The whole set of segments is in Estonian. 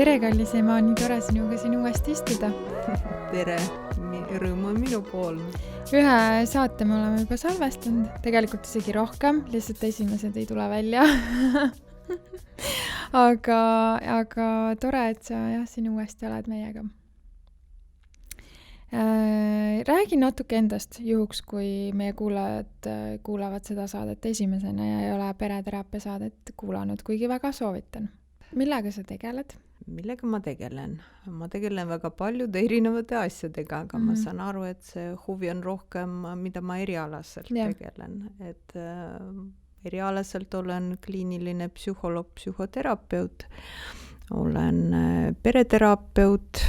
Tere, kallis ema, nii tore sinuga siin uuesti istuda. Tere, rõõm on minu pool. Ühe saate me oleme juba salvestanud, tegelikult isegi rohkem, lihtsalt esimesed ei tule välja. aga tore, et sa siin uuesti oled meiega. Räägi natuke endast, juhuks kui meie kuulajad kuulavad seda saadet esimesena ja ei ole pereteraapia saadet kuulanud, kuigi väga soovitan. Millega sa tegeled? Millega ma tegelen? Ma tegelen väga paljude erinevate asjadega, aga ma saan aru, et see huvi on rohkem, mida ma erialaselt tegelen. Et erialaselt olen kliiniline psühholoog, psühhoterapeut, olen pereterapeut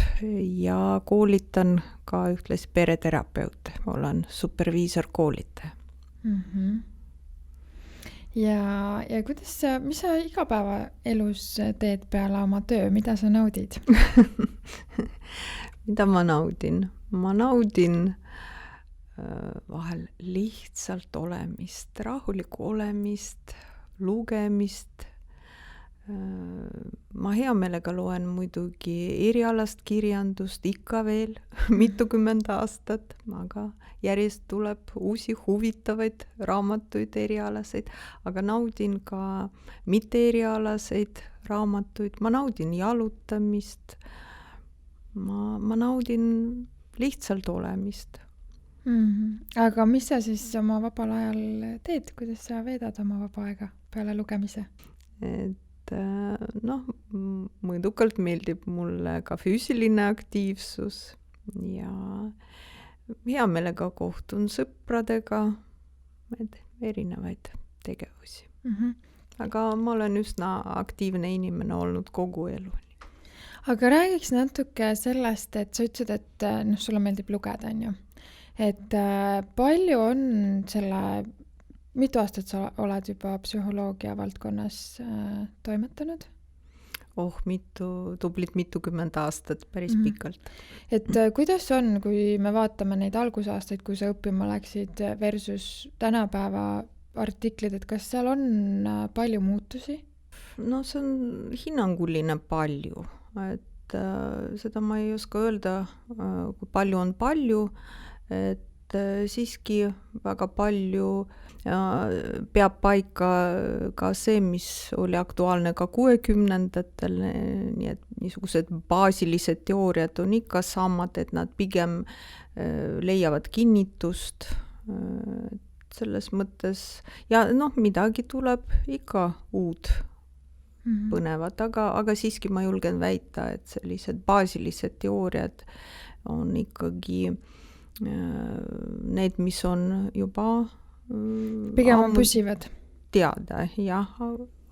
ja koolitan ka ühtlasi pereterapeut. Olen superviisor-koolitaja. Ja kuidas mis sa igapäevaelus teed peale oma töö? Mida sa naudid? Mida ma naudin? Ma naudin vahel lihtsalt olemist, rahulikku olemist, lugemist. Ma hea meelega loen muidugi erialast kirjandust ikka veel mitukümmend aastat, aga järjest tuleb uusi huvitavaid raamatuid erialaseid, aga naudin ka mitte erialaseid raamatuid, ma naudin jalutamist, ma naudin lihtsalt olemist. Aga mis sa siis oma vabal ajal teed, kuidas sa veedad oma vaba aega peale lugemise? Mõõdukalt meeldib mulle ka füüsiline aktiivsus ja hea meelega kohtun sõpradega, erinevaid tegevusi. Aga ma olen üsna aktiivne inimene olnud kogu elu. Aga räägiks natuke sellest, et sa ütlesid, et sulle meeldib lugeda, on ju. Et palju on mitu aastat sa oled juba psühholoogia valdkonnas toimetanud? Tublit mitukümmend aastat, päris pikalt. Et kuidas on, kui me vaatame neid algusaastaid, kui sa õppima läksid versus tänapäeva artiklid, et kas seal on palju muutusi? No see on hinnanguline palju, et seda ma ei oska öelda, kui palju on palju, et siiski väga palju peab paika ka see, mis oli aktuaalne ka 60-ndatel, nii et niisugused baasilised teooriad on ikka samad, et nad pigem leiavad kinnitust selles mõttes ja midagi tuleb ikka uud põnevat, aga siiski ma julgen väita, et sellised baasilised teooriad on ikkagi need, mis on juba pigem on püsivad. Teada, jah,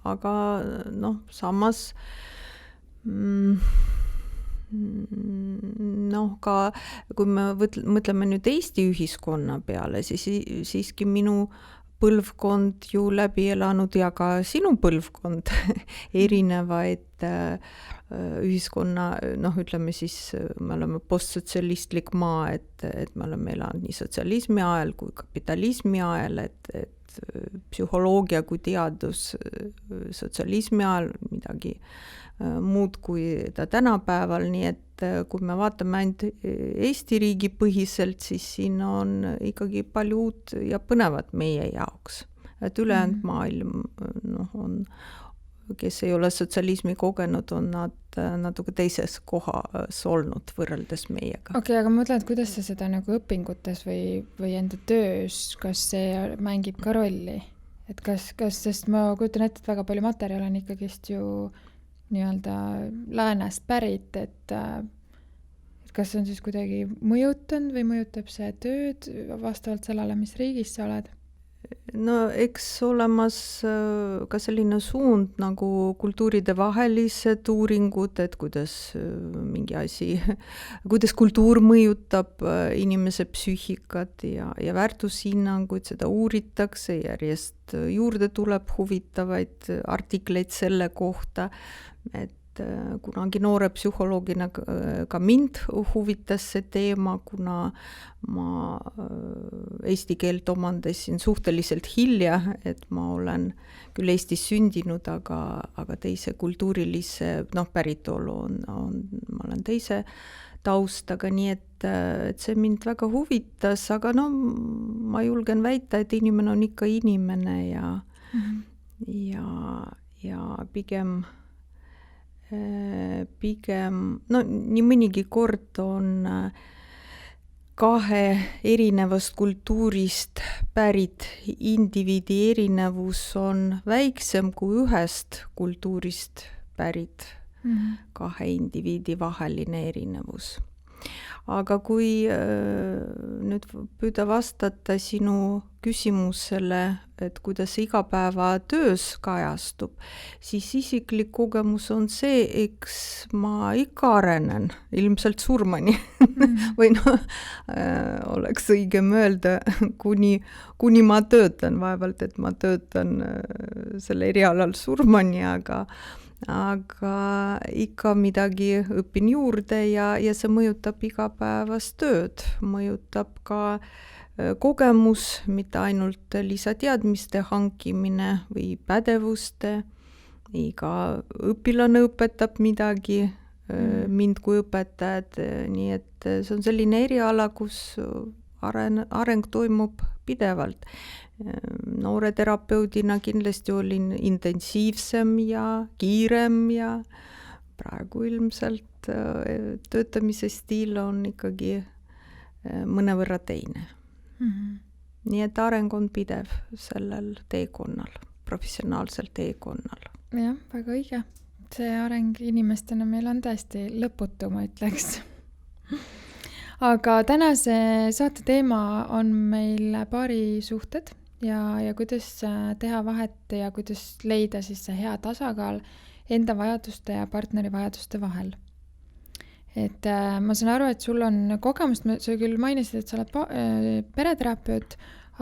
aga samas ka kui me mõtleme nüüd Eesti ühiskonna peale, siis siiski minu põlvkond ju läbi elanud ja ka sinu põlvkond erinevaid ühiskonna, ütleme siis, me oleme postsotsialistlik maa, et me oleme elanud nii sotsialismi ajal kui kapitalismi ajal, et psühholoogia kui teadus sotsialismi ajal midagi muud kui ta tänapäeval, nii et kui me vaatame ainult Eesti riigi põhiselt, siis siin on ikkagi palju uut ja põnevat meie jaoks. Et ülejäänud maailm on, kes ei ole sotsialismi kogenud, on nad natuke teises kohas olnud võrreldes meiega. Okei, aga ma mõtlen, et kuidas sa seda nagu õpingutes või enda töös, kas see mängib ka rolli? Et kas, sest ma kujutan ette, et väga palju materjal on ikkagist ju nii-öelda läänest pärit, et kas on siis kuidagi mõjutanud või mõjutab see tööd vastavalt sellele, mis riigis sa oled? No eks olemas ka selline suund nagu kultuuride vahelised uuringud, et kuidas mingi asi, kuidas kultuur mõjutab inimese psüühikat ja väärtushinnanguid, seda uuritakse, järjest juurde tuleb huvitavaid artikleid selle kohta, et kunagi noore psühholoogina ka mind huvitas see teema, kuna ma eesti keelt omandasin suhteliselt hilja, et ma olen küll Eestis sündinud, aga teise kultuurilise päritolu ma olen teise taustaga, nii et see mind väga huvitas, aga ma julgen väita, et inimene on ikka inimene ja pigem nii mõnigi kord on kahe erinevast kultuurist pärit indiviidi erinevus on väiksem kui ühest kultuurist pärit kahe indiviidi vaheline erinevus. Aga kui nüüd püüda vastata sinu küsimusele, et kuidas see igapäevatöös kajastub, siis isiklik kogemus on see, eks ma ikka arenen, ilmselt surmani. Või oleks õigem öelda, kuni ma töötan, vaevalt, et ma töötan selle erialal surmani, aga ikka midagi õpin juurde ja see mõjutab igapäevast tööd, mõjutab ka kogemus, mitte ainult lisateadmiste hankimine või pädevuste, iga õpilane õpetab midagi mind kui õpetajad, nii et see on selline eriala, kus areng toimub pidevalt. Noore terapeudina kindlasti olin intensiivsem ja kiirem ja praegu ilmselt töötamise stiil on ikkagi mõnevõrra teine. Nii et areng on pidev sellel teekonnal, professionaalsel teekonnal. Jah, väga õige. See areng inimestena meil on tõesti lõputu, ma ütleks. Aga tänase saate teema on meil paarisuhted ja kuidas teha vahet ja kuidas leida siis see hea tasakaal enda vajaduste ja partneri vajaduste vahel. Et ma saan aru, et sul on kogemust, sa küll mainisid, et sa oled pereterapeut,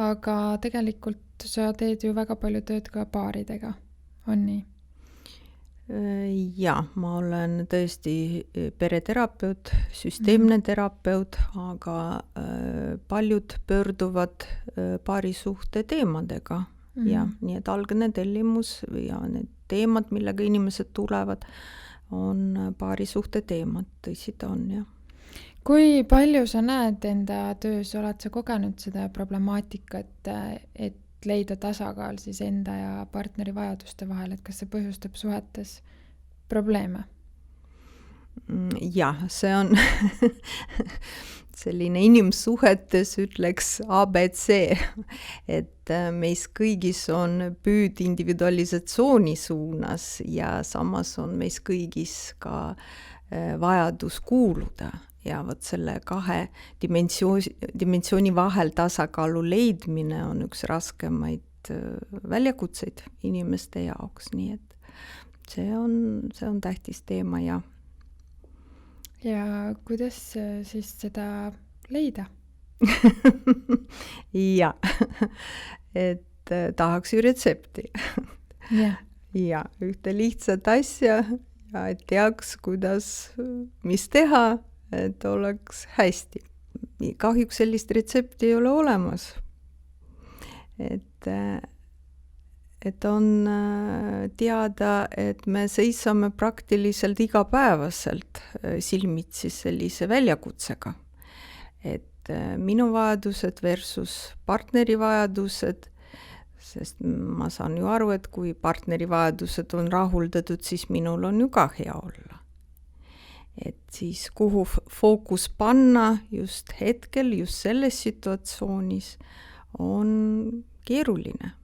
aga tegelikult sa teed ju väga palju tööd ka paaridega, on nii? Ja, ma olen tõesti pereterapeut, süsteemne terapeut, aga paljud pöörduvad paarisuhte teemadega. Ja, nii et algne tellimus ja need teemad, millega inimesed tulevad, on paarisuhte teemad, tõsi ta on, jah. Kui palju sa näed enda töös, oled sa kogenud seda problemaatikat, et leida tasakaal siis enda ja partneri vajaduste vahel, et kas see põhjustab suhetes probleeme? Jah, see on selline inimsuhetes ütleks ABC, et meis kõigis on püüd individualisatsiooni suunas ja samas on meis kõigis ka vajadus kuuluda. Ja võt selle kahe dimensiooni vahel tasakaalu leidmine on üks raskemaid väljakutseid inimeste jaoks, nii et see on tähtis teema, jah. Ja kuidas siis seda leida? Ja, et tahaks ju retsepti. Ja, ühte lihtsat asja ja et teaks, mis teha, et oleks hästi. Kahjuks sellist retsepti ei ole olemas. Et on teada, et me seisame praktiliselt igapäevaselt silmitsi sellise väljakutsega. Et minu vajadused versus partneri vajadused, sest ma saan ju aru, et kui partneri vajadused on rahuldatud, siis minul on ju ka hea olla. Et siis kuhu fookus panna just hetkel, just selles situatsioonis on keeruline.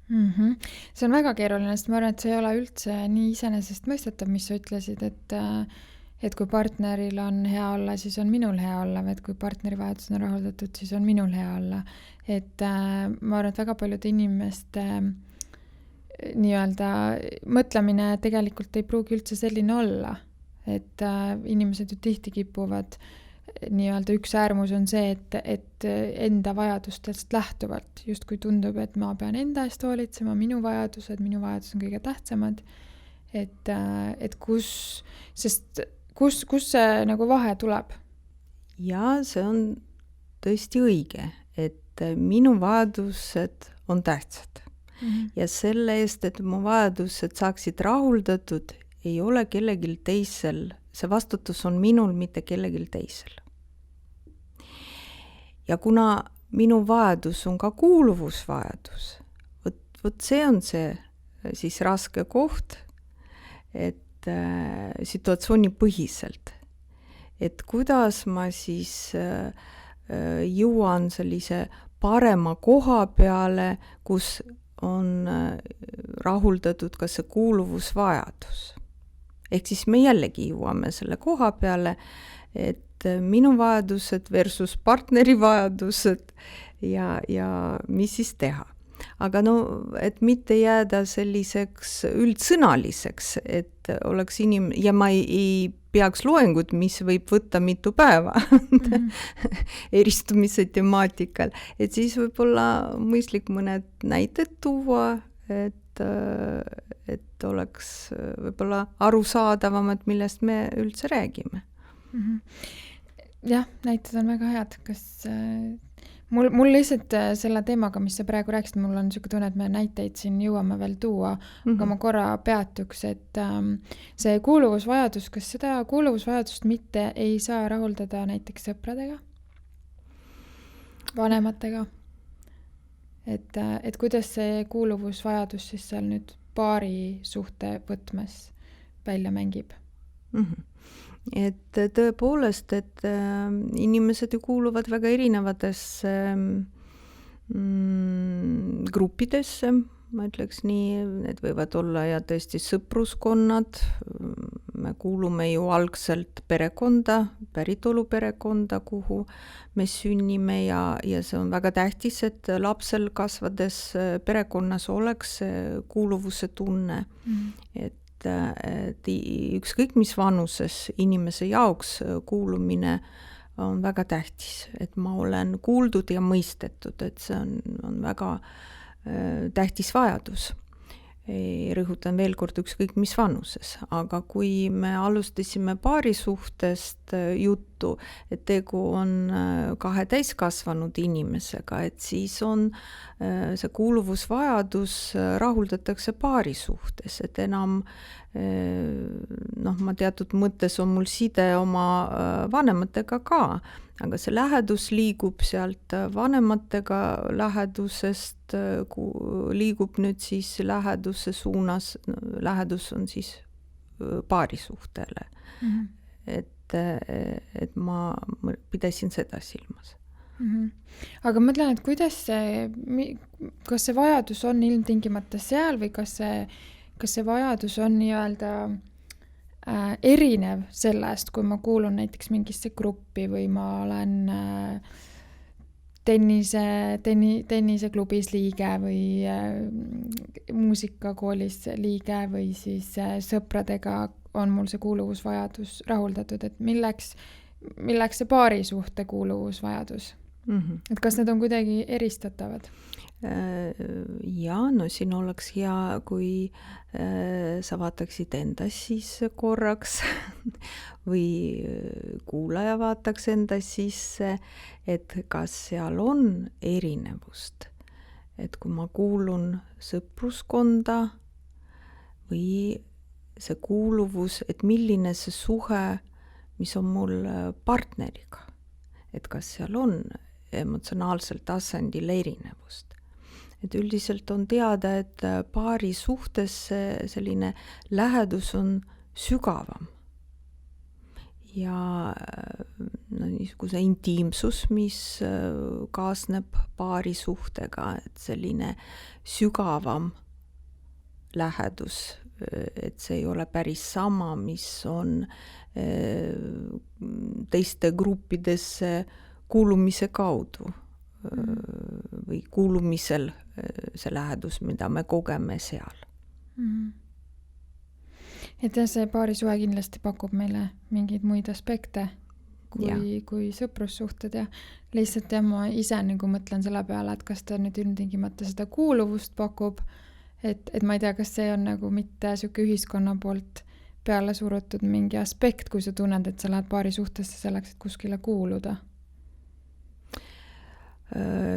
See on väga keeruline, sest ma arvan, et see ei ole üldse nii iseenesest mõistetav, mis sa ütlesid, et kui partneril on hea olla, siis on minul hea olla, või et kui partneri vajadused on rahuldatud, siis on minul hea olla. Et ma arvan, et väga paljude inimeste nii-öelda mõtlemine tegelikult ei pruugi üldse selline olla. Et inimesed ju tihti kipuvad nii-öelda üks äärmus on see, et enda vajadustest lähtuvalt just kui tundub, et ma pean enda eest hoolitsema, minu vajadused on kõige tähtsamad, et kus see nagu vahe tuleb? Ja see on tõesti õige, et minu vajadused on tähtsad. Ja selle eest, et mu vajadused saaksid rahuldatud, ei ole kellegil teisel, see vastutus on minul, mitte kellegil teisel. Ja kuna minu vajadus on ka kuuluvusvajadus, vot see on see siis raske koht, et situatsioonipõhiselt, et kuidas ma siis jõuan sellise parema koha peale, kus on rahuldatud ka see kuuluvusvajadus. Ehk siis me jällegi jõuame selle koha peale, et minu vajadused versus partneri vajadused ja mis siis teha. Aga no, et mitte jääda selliseks üldsõnaliseks, et oleks ja ma ei peaks loengut, mis võib võtta mitu päeva eristumise temaatikal, et siis võib-olla mõistlik mõned näited tuua, et oleks võib-olla arusaadavam, et millest me üldse räägime. Jah, näited on väga head. Kas mul lihtsalt selle teemaga, mis sa praegu rääkisid, mul on niisugune tunne, et me näiteid siin jõuame veel tuua, aga ma korra peatuks, et see kuuluvusvajadus, kas seda kuuluvusvajadust mitte ei saa rahuldada näiteks sõpradega, vanematega? Et kuidas see kuuluvusvajadus siis seal nüüd paari suhte võtmes välja mängib? Et tõepoolest, et inimesed ju kuuluvad väga erinevatesse gruppidesse, ma ütleks nii, need võivad olla ja tõesti sõpruskonnad, me kuulume ju algselt perekonda, päritoluperekonda, kuhu me sünnime ja see on väga tähtis, et lapsel kasvades perekonnas oleks kuuluvuse tunne, et ükskõik mis vanuses inimese jaoks kuulumine on väga tähtis, et ma olen kuuldud ja mõistetud, et see on väga tähtis vajadus. Rõhutan veel kord ükskõik mis vanuses, aga kui me alustasime paarisuhtest juttu, et tegu on kahe täiskasvanud inimesega, et siis on see kuuluvusvajadus rahuldatakse paarisuhtes, et enam ma teatud mõttes on mul side oma vanematega ka, aga see lähedus liigub sealt vanematega lähedusest, liigub nüüd siis läheduse suunas, lähedus on siis paarisuhtele. Et ma pidasin seda silmas. Aga mõtlen, et kuidas kas see vajadus on ilmtingimata seal või kas see vajadus on nii-öelda erinev sellest, kui ma kuulun näiteks mingisse gruppi või ma olen tenniseklubis liige või muusikakoolis liige või siis sõpradega on mul see kuuluvusvajadus rahuldatud, et milleks see paarisuhte kuuluvusvajadus? Et kas need on kuidagi eristatavad? Ja, no siin oleks hea, kui sa vaataksid enda sisse korraks või kuulaja vaataks enda sisse, et kas seal on erinevust. Et kui ma kuulun sõpruskonda või see kuuluvus, et milline see suhe, mis on mul partneriga, et kas seal on emotsionaalsel tasandil erinevust. Et üldiselt on teada, et paari suhtes selline lähedus on sügavam. Ja niisuguse intiimsus, mis kaasneb paari suhtega, et selline sügavam lähedus, et see ei ole päris sama, mis on teiste gruppidesse kuulumise kaudu või kuulumisel see lähedus, mida me kogeme seal. Et see paarisuhe kindlasti pakub meile mingeid muid aspekte kui sõprussuhted ja lihtsalt ma ise nagu mõtlen selle peale, et kas ta nüüd ilmtingimata seda kuuluvust pakub, et ma ei tea, kas see on nagu mitte sihuke ühiskonna poolt peale surutud mingi aspekt, kui sa tunned, et sa lähed paari suhtesse selleks, et kuskile kuuluda?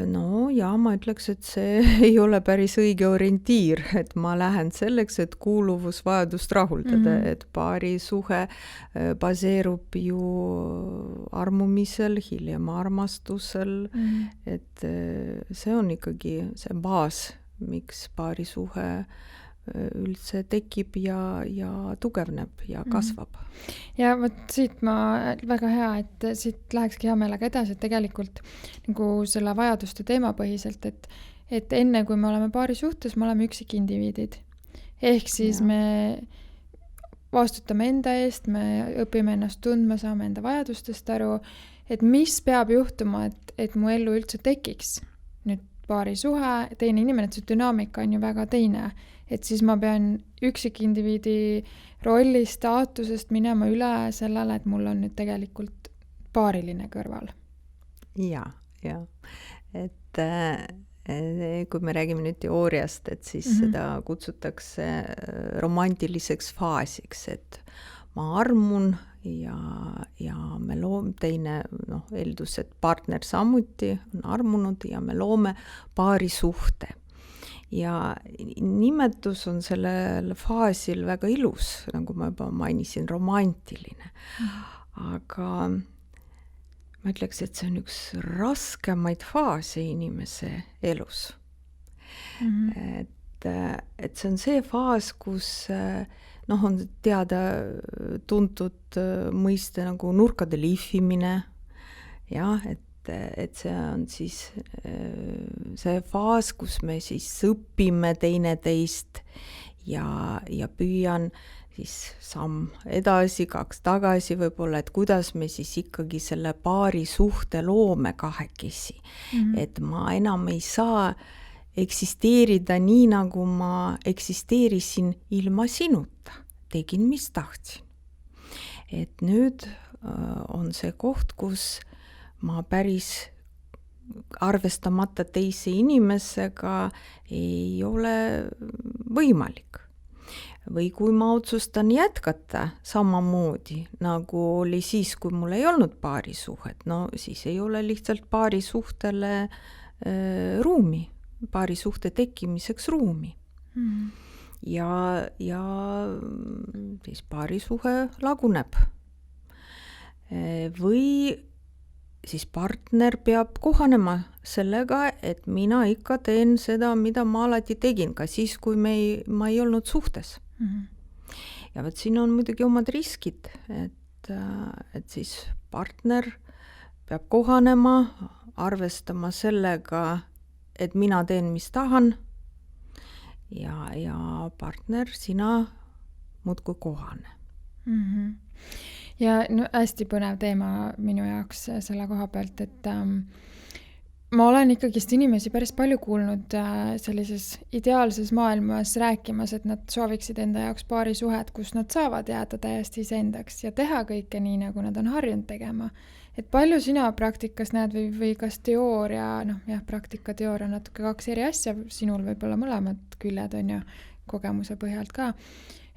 No ja ma ütleks, et see ei ole päris õige orientiir, et ma lähen selleks, et kuuluvusvajadust rahuldada, et paari suhe baseerub ju armumisel, hiljem armastusel, et see on ikkagi see baas, miks paari suhe üldse tekib ja tugevneb ja kasvab. Ja vot siit ma, väga hea, et siit lähekski hea meelega edasi, et tegelikult nagu selle vajaduste teemapõhiselt, et enne kui me oleme paari suhtes, me oleme üksikindiviidid. Ehk siis me vastutame enda eest, me õpime ennast tundma, saame enda vajadustest aru, et mis peab juhtuma, et mu ellu üldse tekiks nüüd paari suhe, teine inimene, et see dünaamika on ju väga teine. Et siis ma pean üksikindiviidi rolli staatusest minema üle sellele, et mul on nüüd tegelikult paariline kõrval. Ja. Et kui me räägime nüüd teooriast, et siis seda kutsutakse romantiliseks faasiks, et ma armun ja me loome teine, eeldus, et partner samuti on armunud ja me loome paari suhte. Ja nimetus on sellel faasil väga ilus, nagu ma juba mainisin, romantiline. Aga ma ütleks, et see on üks raskemaid faase inimese elus. Et see on see faas, kus on teada tuntud mõiste nagu nurkade lihvimine, et see on siis see faas, kus me siis õpime teineteist ja püüan siis samm edasi, 2 tagasi võib-olla, et kuidas me siis ikkagi selle paari suhte loome kahekesi. Et ma enam ei saa eksisteerida nii, nagu ma eksisteerisin ilma sinuta. Tegin, mis tahtsin. Et nüüd on see koht, kus ma päris arvestamata teise inimesega ei ole võimalik. Või kui ma otsustan jätkata samamoodi, nagu oli siis, kui mul ei olnud paari suhet, siis ei ole lihtsalt paari suhtele ruumi, paari suhte tekkimiseks ruumi. Ja siis paari suhe laguneb. Või siis partner peab kohanema sellega, et mina ikka teen seda, mida ma alati tegin, ka siis, kui ma ei olnud suhtes. Ja võt siin on muidugi omad riskid, et siis partner peab kohanema, arvestama sellega, et mina teen, mis tahan, ja partner, sina muudkui kohane. Ja hästi põnev teema minu jaoks selle koha pealt, et ma olen ikkagist inimesi päris palju kuulnud sellises ideaalses maailmas rääkimas, et nad sooviksid enda jaoks paari suhet, kus nad saavad jääda täiesti iseendaks ja teha kõike nii, nagu nad on harjunud tegema. Et palju sina praktikas näed või kas teooria, praktika, teooria on natuke 2 eri asja, sinul võib-olla mõlemad küljed on ju kogemuse põhjalt ka.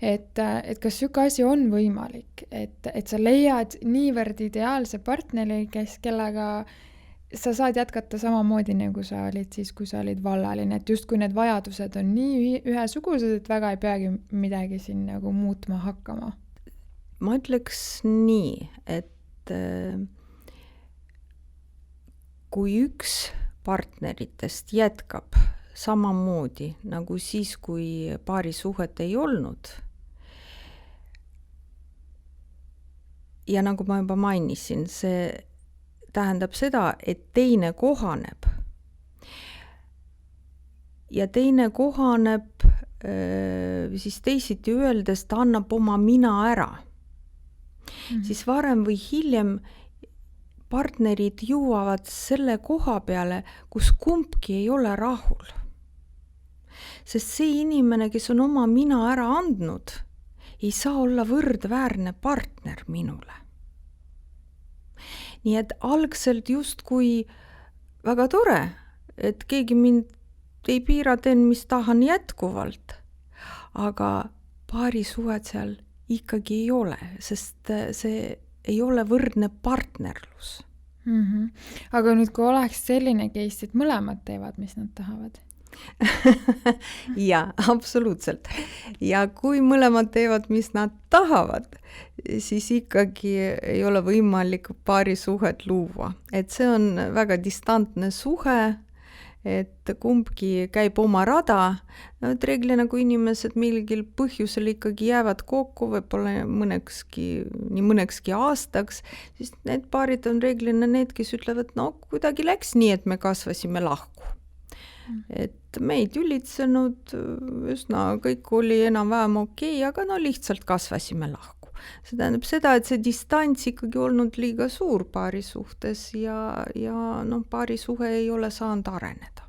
Et kas siuke asi on võimalik, et sa leiad niivõrd ideaalse partneri, kellega sa saad jätkata samamoodi, nagu sa olid siis, kui sa olid vallaline, et just kui need vajadused on nii ühesugused, et väga ei peagi midagi siin nagu muutma hakkama? Ma ütleks nii, et kui üks partneritest jätkab samamoodi nagu siis, kui paari suhet ei olnud, ja nagu ma juba mainisin, see tähendab seda, et teine kohaneb. Ja teine kohaneb siis teisiti öeldes, ta annab oma mina ära. Siis varem või hiljem partnerid jõuavad selle koha peale, kus kumbki ei ole rahul. Sest see inimene, kes on oma mina ära andnud, ei saa olla võrdväärne partner minule. Nii et algselt just kui väga tore, et keegi mind ei piira, teen, mis tahan jätkuvalt. Aga paarisuhet seal ikkagi ei ole, sest see ei ole võrdne partnerlus. Aga nüüd, kui oleks selline case, et mõlemad teevad, mis nad tahavad? Jaa, absoluutselt. Ja kui mõlemad teevad, mis nad tahavad, siis ikkagi ei ole võimalik paarisuhet luua. Et see on väga distantne suhe, et kumbki käib oma rada. Et reeglina, kui inimesed mingil põhjusel ikkagi jäävad kokku, võib-olla nii mõnekski aastaks, siis need paarid on reeglina need, kes ütlevad, no kuidagi läks nii, et me kasvasime lahku. Et me ei tülitsenud, üsna kõik oli enam-vähem okei, aga no lihtsalt kasvasime lahku. See tähendab seda, et see distants ikkagi olnud liiga suur paari suhtes ja paari suhe ei ole saanud areneda.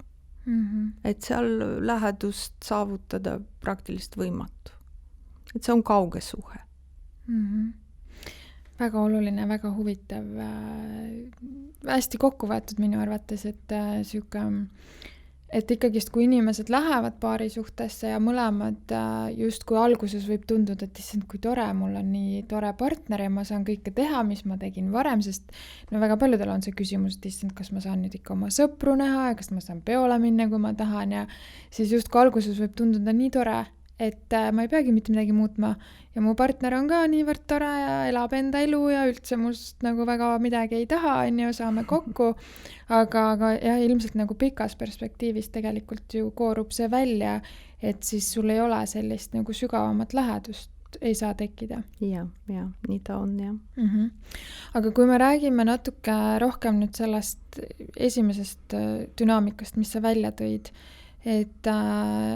Et seal lähedust saavutada praktiliselt võimatu. Et see on kauge suhe. Väga oluline, väga huvitav. Hästi kokku võetud minu arvates, et ikkagist, kui inimesed lähevad paari suhtesse ja mõlemad just kui alguses võib tunduda, et issand, kui tore, mul on nii tore partner ja ma saan kõike teha, mis ma tegin varem, sest väga paljudel on see küsimus, et issand, kas ma saan nüüd ikka oma sõpru näha ja kas ma saan peole minna, kui ma tahan ja siis just kui alguses võib tunduda nii tore, et ma ei peagi mitte midagi muutma ja mu partner on ka niivõrd tore ja elab enda elu ja üldse must nagu väga midagi ei taha, saame kokku, aga jah, ilmselt nagu pikas perspektiivis tegelikult ju koorub see välja, et siis sul ei ole sellist nagu sügavamat lähedust ei saa tekkida. Ja, nii ta on, jah. Aga kui me räägime natuke rohkem nüüd sellest esimesest dünaamikast, mis sa välja tõid, et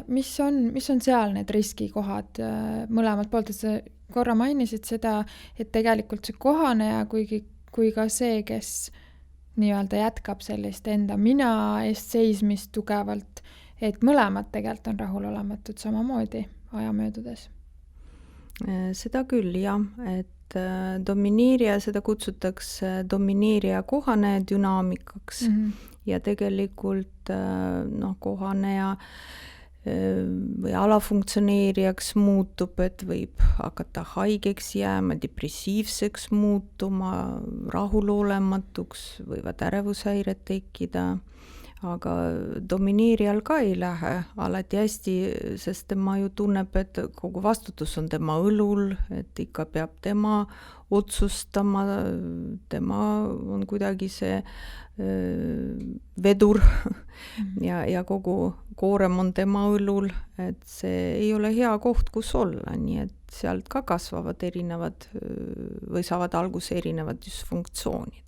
mis on seal need riskikohad mõlemad poolt, et sa korra mainisid seda, et tegelikult see kohaneja kui ka see, kes nii-öelda jätkab sellist enda mina eest seismist tugevalt, et mõlemad tegelikult on rahulolematud samamoodi aja möödudes. Seda küll, jah, et domineerija, seda kutsutakse domineerija kohaneja dünaamikaks ja tegelikult kohaneja või alafunktsioneerijaks muutub, et võib hakata haigeks jääma, depressiivseks muutuma, rahulolematuks, võivad ärevushäired tekkida, aga domineerijal ka ei lähe alati hästi, sest tema ju tunneb, et kogu vastutus on tema õlul, et ikka peab tema otsustama, tema on kuidagi see vedur ja kogu koorem on tema õlul, et see ei ole hea koht, kus olla, nii et sealt ka kasvavad erinevad või saavad alguse erinevad dysfunktsioonid.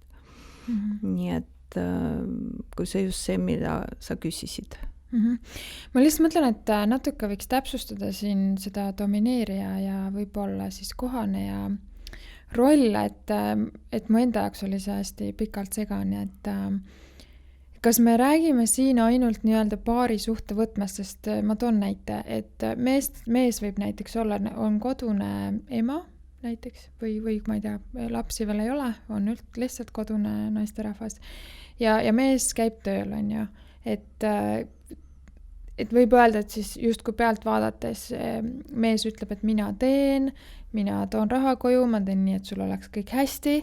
Nii et kui see just see, mida sa küsisid. Ma lihtsalt mõtlen, et natuke võiks täpsustada siin seda domineerija ja võib-olla siis kohaneja roll, et mu enda jaoks oli see hästi pikalt segane, et kas me räägime siin ainult nii-öelda paari suhte võtmest, sest ma toon näite, et mees võib näiteks olla, on kodune ema näiteks või ma ei tea, lapsi veel ei ole, on lihtsalt kodune naisterahvas ja mees käib tööl, on ju, et võib öelda, et siis justkui pealt vaadates mees ütleb, et mina toon raha koju, ma teen nii, et sul oleks kõik hästi,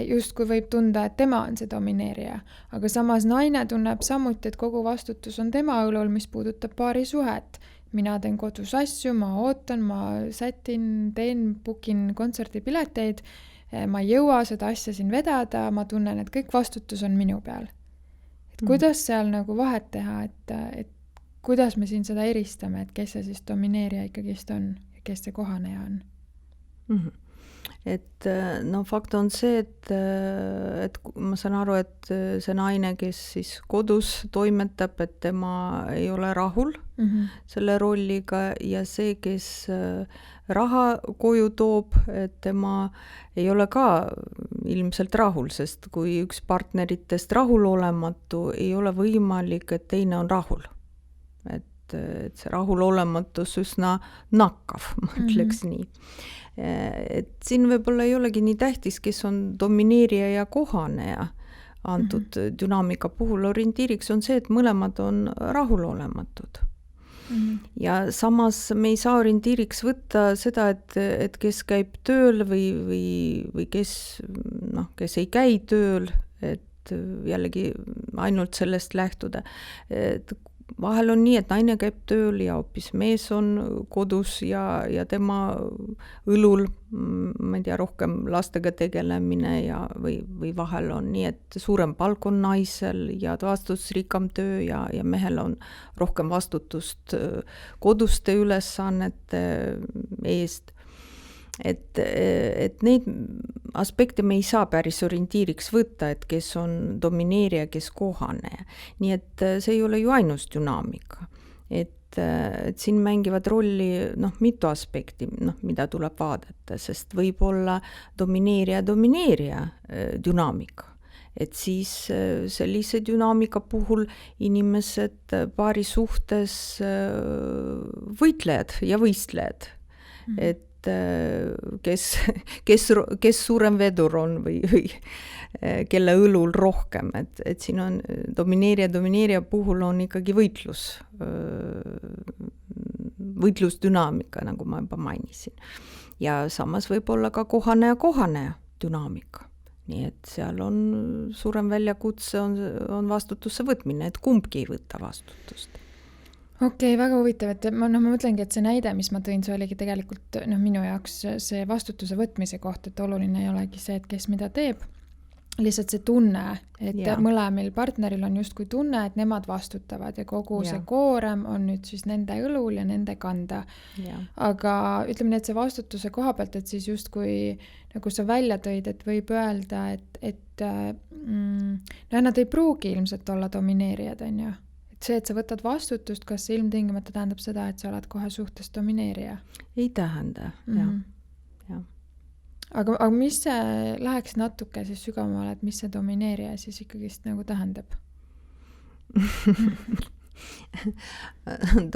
justkui võib tunda, et tema on see domineerija, aga samas naine tunneb samuti, et kogu vastutus on tema õlul, mis puudutab paari suhet. Mina teen kodus asju, ma ootan, ma sätin, bookin kontserdipileteid, ma ei jõua seda asja siin vedada, ma tunnen, et kõik vastutus on minu peal. Et kuidas seal nagu vahet teha, et kuidas me siin seda eristame, et kes see siis domineerija ikkagist on ja kes see kohaneja on? Et fakt on see, et ma saan aru, et see naine, kes siis kodus toimetab, et tema ei ole rahul selle rolliga ja see, kes raha koju toob, et tema ei ole ka ilmselt rahul, sest kui üks partneritest rahulolematu, ei ole võimalik, et teine on rahul. Et see rahulolematus üsna nakkav, ma ütleks nii. Et siin võib-olla ei olegi nii tähtis, kes on domineerija ja kohaneja, antud dünaamika puhul orientiiriks on see, et mõlemad on rahulolematud. Ja samas me ei saa orientiiriks võtta seda, et kes käib tööl või kes ei käi tööl, et jällegi ainult sellest lähtuda. Et vahel on nii, et naine käib tööl ja hoopis mees on kodus ja tema õlul, ma ei tea, rohkem lastega tegelemine või vahel on nii, et suurem palk on naisel ja vastutusrikkam töö ja mehel on rohkem vastutust koduste ülesannete eest. Et neid aspekte me ei saa päris orientiiriks võtta, et kes on domineerija, kes kohane. Nii et see ei ole ju ainus dünaamika. Et siin mängivad rolli mitu aspekti, mida tuleb vaadata, sest võib olla domineerija dünaamika. Et siis sellise dünaamika puhul inimesed paari suhtes võitlejad ja võistlejad. Et kes suurem vedur on või kelle õlul rohkem, et siin on domineerija puhul on ikkagi võitlusdünaamika, nagu ma juba mainisin. Ja samas võib olla ka kohane dünaamika. Nii et seal on suurem väljakutse on vastutuse võtmine, et kumbki ei võtta vastutust. Okei, väga huvitav, et ma mõtlengi, et see näide, mis ma tõin, see oligi tegelikult minu jaoks see vastutuse võtmise koht, et oluline ei olegi see, et kes mida teeb, lihtsalt see tunne, et mõlemil partneril on justkui tunne, et nemad vastutavad ja kogu see koorem on nüüd siis nende õlul ja nende kanda. Aga ütleme nii, et see vastutuse koha pealt, et siis justkui nagu sa välja tõid, et võib öelda, et nad ei pruugi ilmselt olla domineerijad, on ju. See, et sa võtad vastutust, kas see ilmtingimata tähendab seda, et sa oled kohe suhtes domineerija? Ei tähenda, jah. Aga mis see, läheks natuke siis sügavamale, et mis see domineerija siis ikkagist nagu tähendab?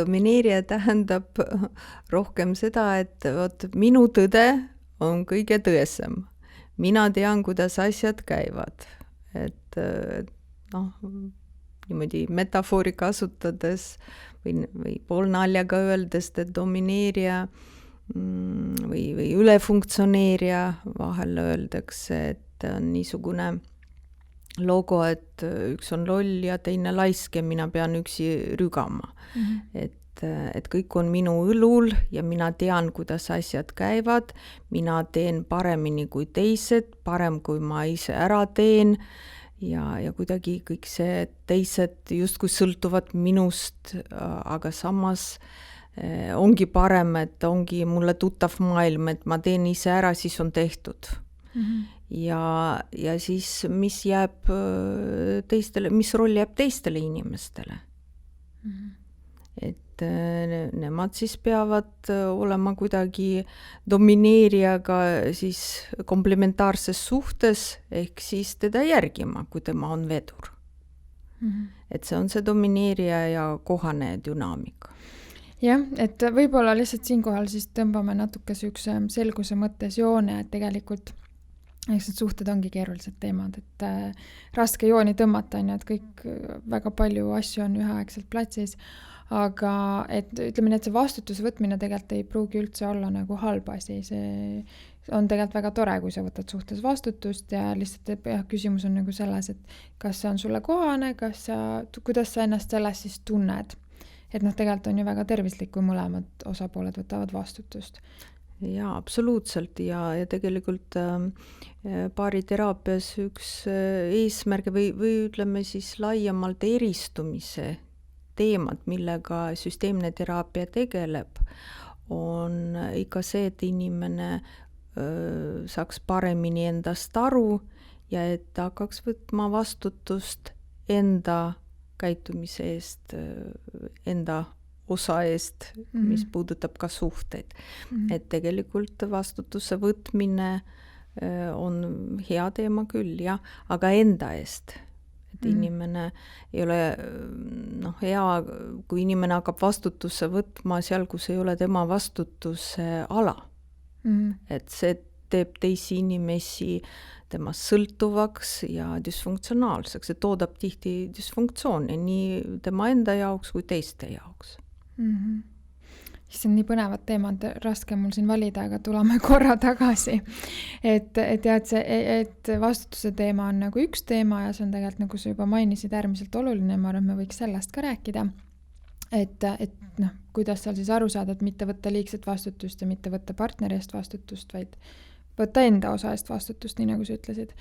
Domineerija tähendab rohkem seda, et minu tõde on kõige tõesem. Mina tean, kuidas asjad käivad. Et niimoodi metafoori kasutades või poolnaljaga öeldes, et domineerija või ülefunktsioneerija, vahel öeldakse, et on niisugune logo, et üks on loll ja teine laisk ja mina pean üksi rügama. Et kõik on minu õlul ja mina tean, kuidas asjad käivad, mina teen paremini kui teised, parem kui ma ise ära teen, ja kuidagi kõik see teised justkui sõltuvad minust, aga samas ongi parem, et ongi mulle tuttav maailm, et ma teen ise ära, siis on tehtud. Ja siis mis jääb teistele, mis roll jääb teistele inimestele. Et nemad siis peavad olema kuidagi domineerijaga siis komplementaarses suhtes, ehk siis teda järgima, kui tema on vedur. Et see on see domineerija ja kohane dünaamika. Jah, et võib-olla lihtsalt siinkohal siis tõmbame natuke sükse selguse mõttes joone, et tegelikult eks need suhted ongi keerulised teemad, et raske jooni tõmmata, et kõik väga palju asju on üheaegselt platsis. Aga et ütleme nii, et see vastutuse võtmine tegelikult ei pruugi üldse olla nagu halb asi. See on tegelikult väga tore, kui sa võtad suhtes vastutust ja lihtsalt küsimus on nagu selles, et kas see on sulle kohane, kuidas sa ennast selles siis tunned. Et tegelikult on ju väga tervislik, kui mõlemad osapooled võtavad vastutust. Jaa, absoluutselt ja tegelikult paariteraapias üks eesmärk või ütleme siis laiemalt eristumise teemad, millega süsteemne teraapia tegeleb, on ikka see, et inimene saaks paremini endast aru ja et ta hakkaks võtma vastutust enda käitumise eest, enda osa eest, mis puudutab ka suhteid. Et tegelikult vastutuse võtmine on hea teema küll, jah, aga enda eest. Et inimene ei ole hea, kui inimene hakkab vastutuse võtma seal, kus ei ole tema vastutuse ala. Et see teeb teisi inimesi temast sõltuvaks ja disfunktsionaalseks, et toodab tihti disfunktsiooni nii tema enda jaoks kui teiste jaoks. See on nii põnevad teemad, raske mul siin valida, aga tuleme korra tagasi. Et vastutuse teema on nagu üks teema ja see on tegelikult, nagu sa juba mainisid, äärmiselt oluline. Ma arvan, et me võiks sellest ka rääkida. Et kuidas seal siis aru saada, et mitte võtta liigset vastutust ja mitte võtta partneri eest vastutust, vaid võtta enda osa eest vastutust, nii nagu sa ütlesid.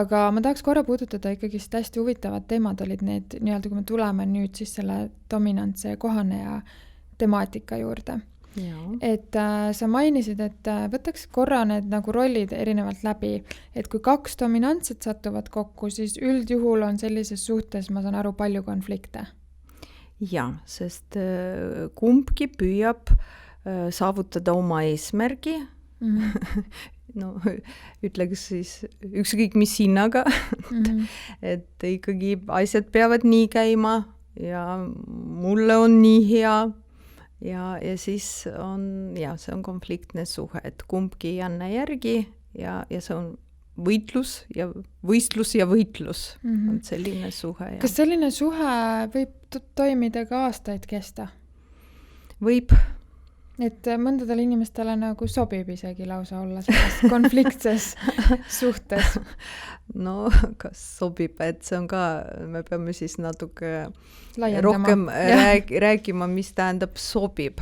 Aga ma tahaks korra puudutada ikkagi hästi huvitavad teemad olid need, nii-öelda kui me tuleme nüüd siis selle dominantse kohaneja temaatika juurde. Ja. Et sa mainisid, et võtaks korra need nagu rollid erinevalt läbi, et kui 2 dominantset satuvad kokku, siis üldjuhul on sellises suhtes, ma saan aru, palju konflikte. Ja, sest kumbki püüab saavutada oma eesmärgi, no ütleks siis ükskõik mis hinnaga, et ikkagi asjad peavad nii käima ja mulle on nii hea. Ja siis on, see on konfliktne suhe, et kumbki ei anna järgi ja see on võistlus ja võitlus on selline suhe. Ja. Kas selline suhe võib toimida ka aastaid kesta? Võib. Et mõndadele inimestele nagu sobib isegi lausa olla selles konfliktses suhtes. No, kas sobib, et see on ka, me peame siis natuke laiendama. Rohkem rääkima, mis tähendab sobib.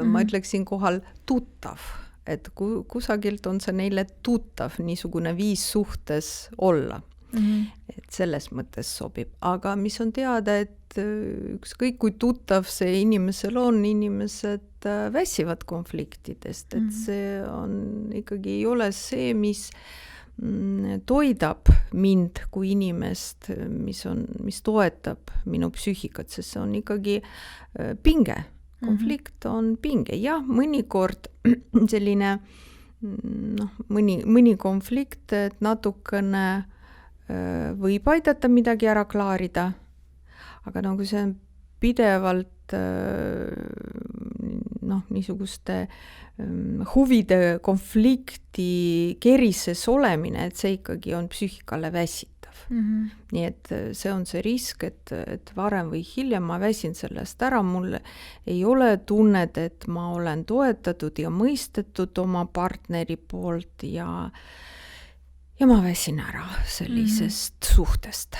Ma ütleksin kohal tuttav, et kusagilt on see neile tuttav niisugune viis suhtes olla. Et selles mõttes sobib. Aga mis on teada, et ükskõik kui tuttav see inimesel on, inimesed väsivad konfliktidest, et see on ikkagi ei ole see, mis toidab mind kui inimest, mis toetab minu psüühikat, sest see on ikkagi pinge. Konflikt on pinge. Jah, mõnikord selline mõni konflikt, et natukene võib aidata midagi ära klaarida, aga nagu see on pidevalt niisuguste huvide konflikti kerises olemine, et see ikkagi on psüühikale väsitav. Nii et see on see risk, et varem või hiljem ma väsin sellest ära, mul ei ole tunnet, et ma olen toetatud ja mõistetud oma partneri poolt ja ma väsin ära sellisest suhtest.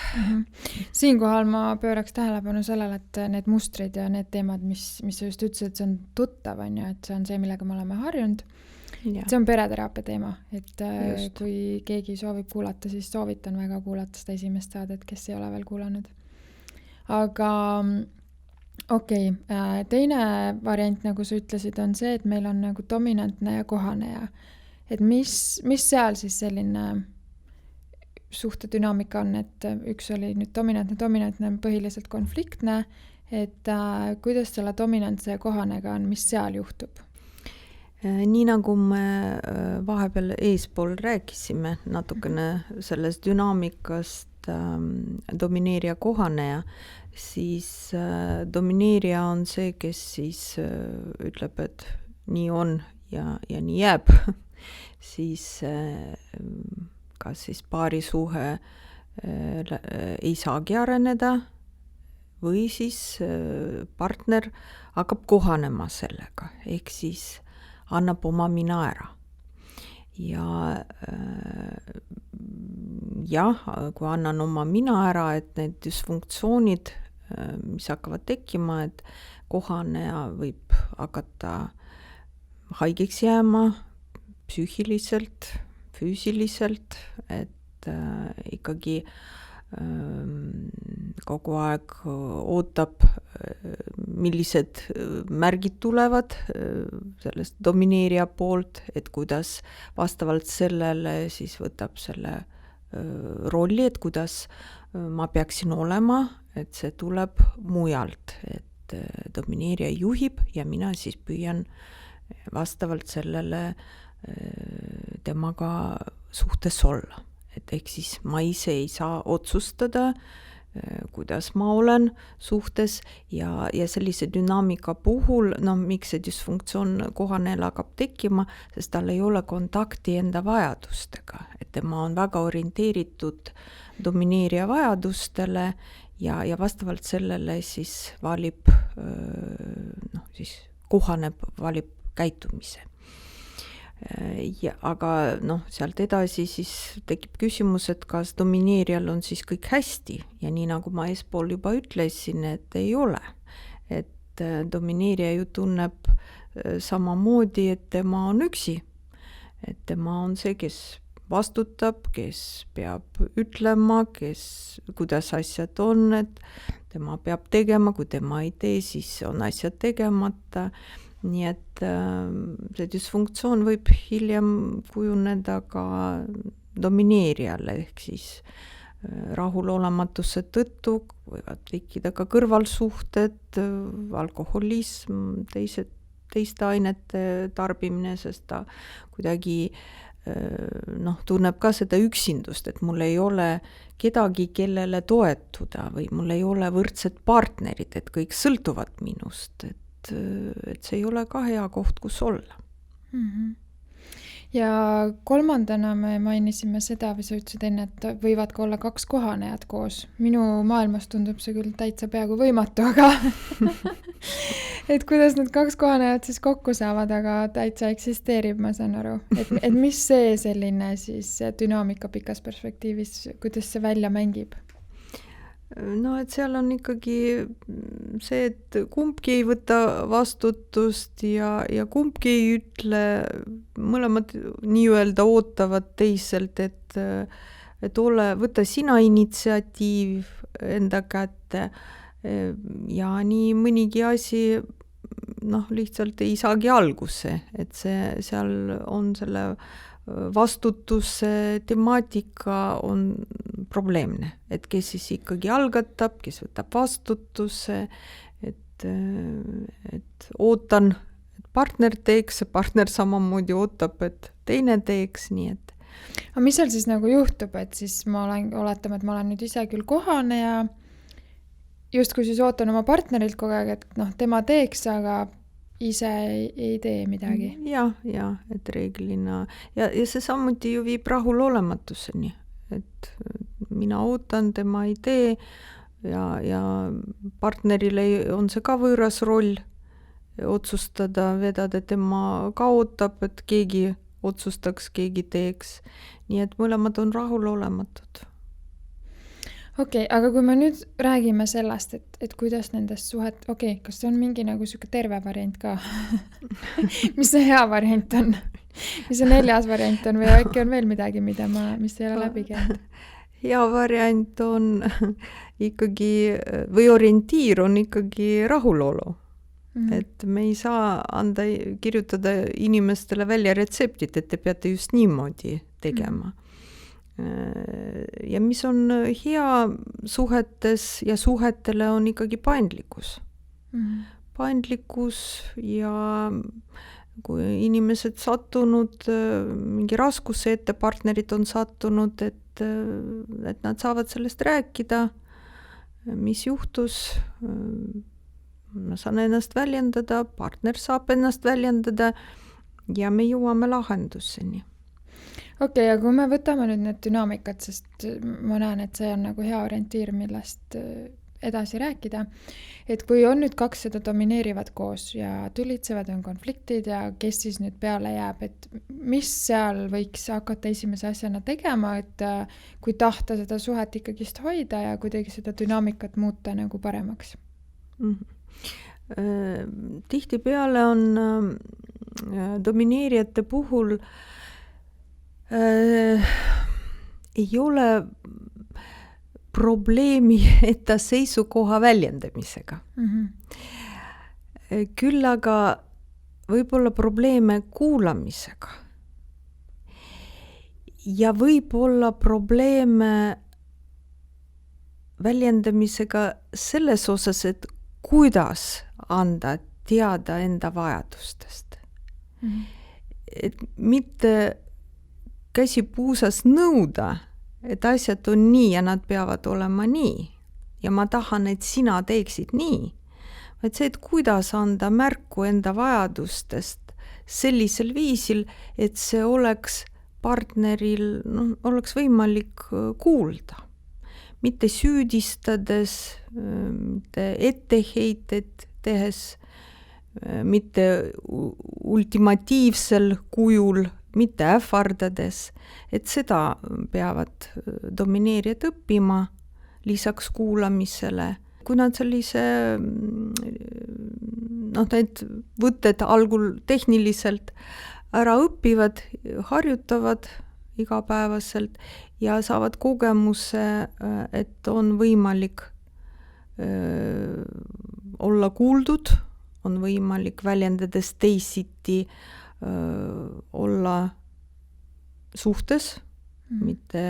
Siinkohal ma pööraks tähelepanu sellele, et need mustrid ja need teemad, mis sa just ütlesid, et see on tuttav, on ju, et see on see, millega me oleme harjunud. Ja. See on pereteraapia teema, et just. Kui keegi soovib kuulata, siis soovitan väga kuulata seda esimest saadet, kes ei ole veel kuulanud. Aga okei, teine variant, nagu sa ütlesid, on see, et meil on nagu dominantne ja kohaneja. Et mis seal siis selline suhtedünaamika on, et üks oli nüüd dominantne on põhiliselt konfliktne, et kuidas selle dominantse ja kohanega on, mis seal juhtub? Nii nagu me vahepeal eespool rääkisime natukene sellest dünaamikast domineerija kohaneja, siis domineerija on see, kes siis ütleb, et nii on ja nii jääb. Siis kas siis paarisuhe ei saagi areneda või siis partner hakkab kohanema sellega, ehk siis annab oma mina ära. Ja kui annan oma mina ära, et need dysfunktsioonid, mis hakkavad tekkima, et kohaneja võib hakata haigeks jääma psüühiliselt, füüsiliselt, et ikkagi kogu aeg ootab, millised märgid tulevad sellest domineerija poolt, et kuidas vastavalt sellele siis võtab selle rolli, et kuidas ma peaksin olema, et see tuleb mujalt, et domineerija juhib ja mina siis püüan vastavalt sellele temaga suhtes olla. Et ehk siis ma ise ei saa otsustada, kuidas ma olen suhtes ja sellise dünaamika puhul, miks see dysfunktsioon kohanel hakkab tekkima, sest tal ei ole kontakti enda vajadustega, et tema on väga orienteeritud domineerija vajadustele ja vastavalt sellele siis valib, siis kohaneb, valib käitumise. Aga sealt edasi siis tekib küsimus, et kas domineerijal on siis kõik hästi ja nii nagu ma eespool juba ütlesin, et ei ole. Et domineerija ju tunneb samamoodi, et tema on üksi. Et tema on see, kes vastutab, kes peab ütlema, kuidas asjad on, et tema peab tegema, kui tema ei tee, siis on asjad tegemata. Nii et see dysfunktsioon võib hiljem kujuneda ka domineerijale, ehk siis rahulolematuse tõttu võivad tekkida ka kõrvalsuhted, alkoholism, teiste ainete tarbimine, sest ta kuidagi tunneb ka seda üksindust, et mul ei ole kedagi, kellele toetuda või mul ei ole võrdsed partnerid, et kõik sõltuvad minust, et see ei ole ka hea koht, kus olla. Mm-hmm. Ja kolmandana me mainisime seda, või sa ütlesid enne, et võivad ka olla 2 kohanejat koos. Minu maailmas tundub see küll täitsa peaaegu võimatu, aga et kuidas need 2 kohanejat siis kokku saavad, aga täitsa eksisteerib, ma saan aru. Et mis see selline siis dünaamika pikas perspektiivis, kuidas see välja mängib? Et seal on ikkagi see, et kumbki ei võta vastutust ja kumbki ei ütle, mõlemad nii-öelda ootavad teiselt, et võta sina initsiatiiv enda kätte ja nii mõnigi asi lihtsalt ei saagi alguse, et seal on selle vastutuse temaatika on probleemne, et kes siis ikkagi algatab, kes võtab vastutuse, et ootan, et partner teeks, partner samamoodi ootab, et teine teeks, nii et. Aga mis seal siis nagu juhtub, et siis oletame, et ma olen nüüd ise küll kohane ja justkui siis ootan oma partnerilt kogu aeg, et tema teeks, aga ise ei tee midagi. Ja, et reeglina. Ja see samuti ju viib rahulolematuseni, et mina ootan, tema ei tee ja partnerile on see ka võõras roll otsustada, vedada, tema ka ootab, et keegi otsustaks, keegi teeks. Nii et mõlemad on rahulolematud. Okei, aga kui me nüüd räägime sellest, et kuidas nendest suhet, kas see on mingi nagu siuke terve variant ka? Mis see hea variant on? Mis see 4. variant on või äkki on veel midagi, mis ei ole läbi käinud? Hea variant on ikkagi, või orientiir on ikkagi rahulolu. Mm-hmm. Et me ei saa kirjutada inimestele välja retseptit, et te peate just niimoodi tegema. Mm-hmm. Ja mis on hea suhetes ja suhetele on ikkagi paindlikkus. Mm-hmm. Paindlikkus ja kui inimesed sattunud mingi raskuse ette, partnerid on sattunud, et nad saavad sellest rääkida, mis juhtus, ma saan ennast väljendada, partner saab ennast väljendada ja me jõuame lahenduseni. Okei, aga kui me võtame nüüd need dünaamikad, sest ma näen, et see on nagu hea orientiir, millest edasi rääkida, et kui on nüüd 2 seda domineerivad koos ja tülitsevad, on konfliktid ja kes siis nüüd peale jääb, et mis seal võiks hakata esimese asjana tegema, et kui tahta seda suhet ikkagist hoida ja kuidagi seda dünaamikat muuta nagu paremaks? Mm-hmm. Tihtipeale on domineerijate puhul ei ole probleemi enda seisukoha väljendamisega. Mm-hmm. Küll aga võib-olla probleeme kuulamisega. Ja võib-olla probleeme väljendamisega selles osas, et kuidas anda teada enda vajadustest. Mm-hmm. Et mitte käsi puusas nõuda, et asjad on nii ja nad peavad olema nii, ja ma tahan, et sina teeksid nii, vaid see, et kuidas anda märku enda vajadustest sellisel viisil, et see oleks partneril, oleks võimalik kuulda. Mitte süüdistades, mitte etteheited tehes, mitte ultimatiivsel kujul, mitte ähvardades, et seda peavad domineerijad õppima lisaks kuulamisele. Kui nad sellise, need võtted algul tehniliselt ära õpivad, harjutavad igapäevaselt ja saavad kogemuse, et on võimalik olla kuuldud, on võimalik väljendades teisiti olla suhtes, mitte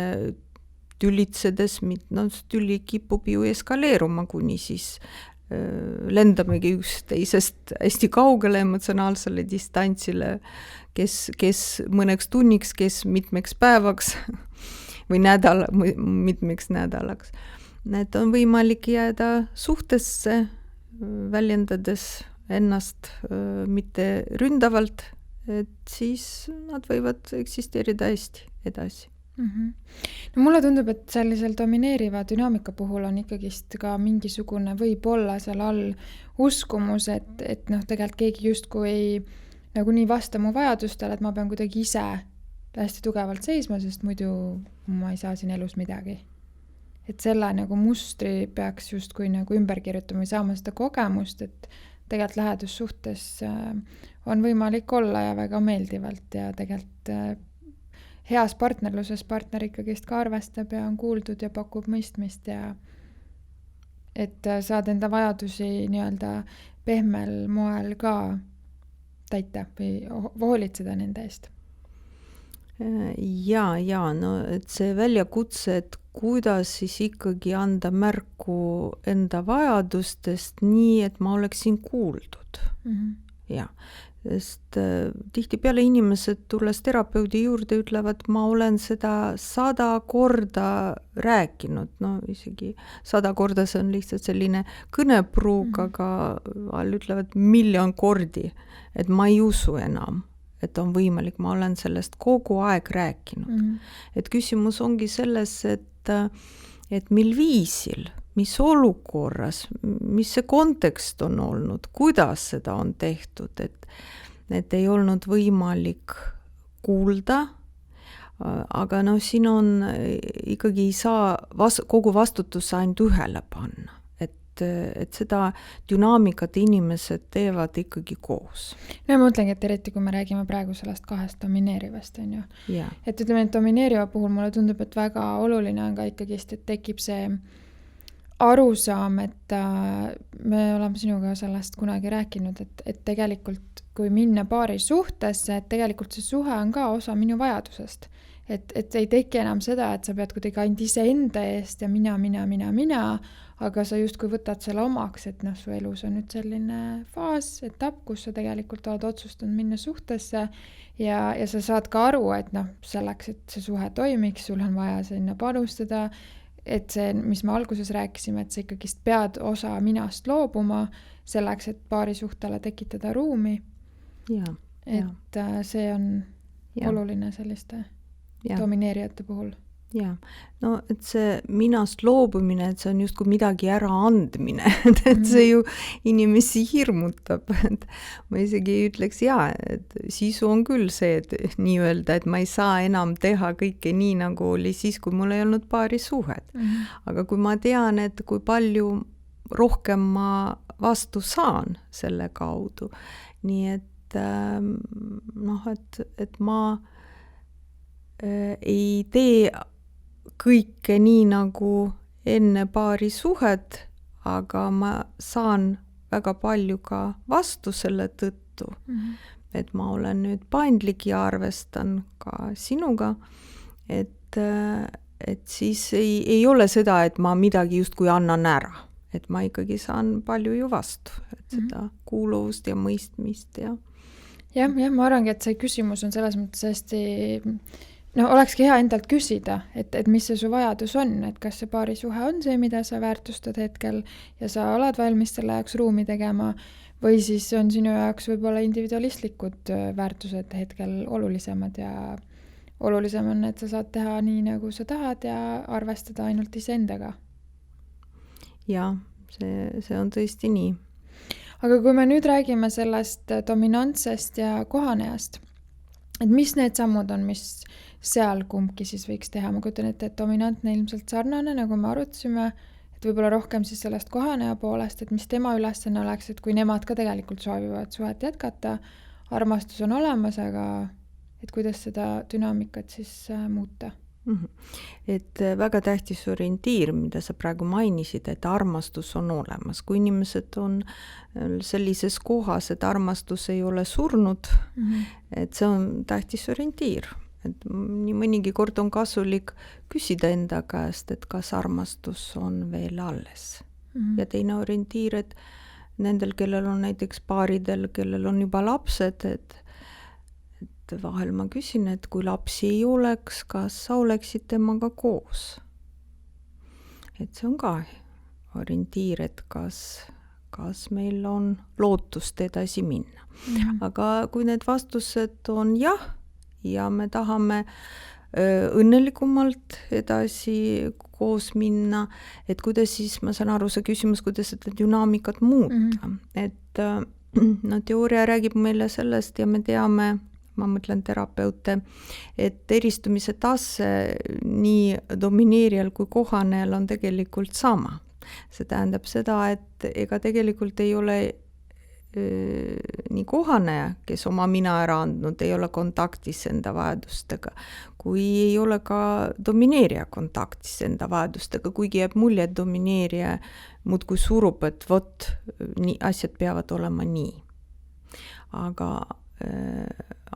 tülitsedes, tüli kipub ju eskaleeruma, kuni siis lendamegi üksteisest hästi kaugele emotsionaalsele distantsile, kes mõneks tunniks, kes mitmeks päevaks või mitmeks nädalaks. Need on võimalik jääda suhtesse, väljendades ennast mitte ründavalt, et siis nad võivad eksisteerida hästi edasi. No mulle tundub, et sellisel domineeriva dünaamika puhul on ikkagist ka mingisugune võib-olla seal all uskumus, et tegelikult keegi justkui ei nagu nii vasta mu vajadustele, et ma pean kuidagi ise hästi tugevalt seisma, sest muidu ma ei saa siin elus midagi. Et selle nagu mustri peaks justkui nagu ümber kirjutama või saama seda kogemust, et tegelikult lähedussuhtes on võimalik olla ja väga meeldivalt ja tegelikult heas partnerluses partner ikkagist ka arvestab ja on kuuldud ja pakub mõistmist ja et saad enda vajadusi nii-öelda pehmel moel ka täita või hoolitseda nende eest. Ja, et see väljakutse, et kuidas siis ikkagi anda märku enda vajadustest nii, et ma oleksin kuuldud. Ja, sest tihtipeale inimesed tulles terapeudi juurde ütlevad, ma olen seda 100 korda rääkinud, isegi 100 korda see on lihtsalt selline kõnepruug, aga ütlevad 1,000,000 kordi, et ma ei usu enam, et on võimalik, ma olen sellest kogu aeg rääkinud. Et küsimus ongi selles, et mil viisil, mis olukorras, mis see kontekst on olnud, kuidas seda on tehtud, et ei olnud võimalik kuulda, aga siin on ikkagi ei saa kogu vastutuse ainult ühele panna. Et seda dünaamikat inimesed teevad ikkagi koos. No ma mõtlengi, et eriti kui me räägime praegu sellest 2 domineerivast, on ju. Yeah. Et ütleme, et domineeriva puhul mulle tundub, et väga oluline on ka ikkagist, et tekib see arusaam, et me oleme sinuga sellest kunagi rääkinud, et tegelikult kui minna paari suhtesse, et tegelikult see suhe on ka osa minu vajadusest. Et ei teki enam seda, et sa pead kuidagi ainult ise enda eest ja mina, aga sa justkui võtad selle omaks, et su elus on nüüd selline faas, etapp, kus sa tegelikult oled otsustanud minna suhtesse ja sa saad ka aru, et selleks, et see suhe toimiks, sul on vaja sinna panustada, et see, mis me alguses rääkisime, et sa ikkagist pead osa minast loobuma selleks, et paari suhtele tekitada ruumi. See on oluline selliste domineerijate puhul. Ja, et see minast loobumine, et see on justkui midagi ära andmine, et see ju inimesi hirmutab. Et ma isegi ütleks, et sisu on küll see, et nii öelda, et ma ei saa enam teha kõike nii, nagu oli siis, kui mul ei olnud paari suhet. Aga kui ma tean, et kui palju rohkem ma vastu saan selle kaudu, nii et et ma ei tee kõike nii nagu enne paari suhet, aga ma saan väga palju ka vastu selle tõttu, et ma olen nüüd paindlik ja arvestan ka sinuga, et siis ei ole seda, et ma midagi justkui annan ära, et ma ikkagi saan palju ju vastu, et seda kuuluvust ja mõistmist ja. Ja, ma arvangi, et see küsimus on selles mõttes hästi no olekski hea endalt küsida, et mis see su vajadus on, et kas see paarisuhe on see, mida sa väärtustad hetkel ja sa oled valmis selle jaoks ruumi tegema, või siis on sinu jaoks võib-olla individualistlikud väärtused hetkel olulisemad ja olulisem on, et sa saad teha nii, nagu sa tahad ja arvestada ainult iseendaga. Jaa, see on tõesti nii. Aga kui me nüüd räägime sellest dominantsest ja kohanejast, et mis need sammud on, mis seal kumbki siis võiks teha? Ma kujutan ette, et dominantne ilmselt sarnane, nagu me arutasime, et võib-olla rohkem siis sellest kohaneja poolest, et mis tema ülesanne oleks, et kui nemad ka tegelikult soovivad suhet jätkata, armastus on olemas, aga et kuidas seda dünaamikat siis muuta? Et väga tähtis orientiir, mida sa praegu mainisid, et armastus on olemas. Kui inimesed on sellises kohas, et armastus ei ole surnud, et see on tähtis orientiir. Et nii mõnigi kord on kasulik küsida enda käest, et kas armastus on veel alles. Ja teine orientiir, et nendel, kellel on näiteks paaridel, kellel on juba lapsed, et vahel ma küsin, et kui lapsi ei oleks, kas sa oleksid temaga koos? Et see on ka orientiir, et kas meil on lootust edasi minna. Aga kui need vastused on jah, ja me tahame õnnelikumalt edasi koos minna, et kuidas siis, ma saan aru, see küsimus, kuidas seda dünaamikat muuta. Et teooria räägib meile sellest ja me teame, ma mõtlen terapeute, et eristumise tase nii domineerijal kui kohanejal on tegelikult sama. See tähendab seda, et ega tegelikult ei ole nii kohaneja, kes oma mina ära andnud, ei ole kontaktis enda vajadustega, kui ei ole ka domineerija kontaktis enda vajadustega, kuigi jääb mulje, et domineerija muudkui surub, et vot, asjad peavad olema nii.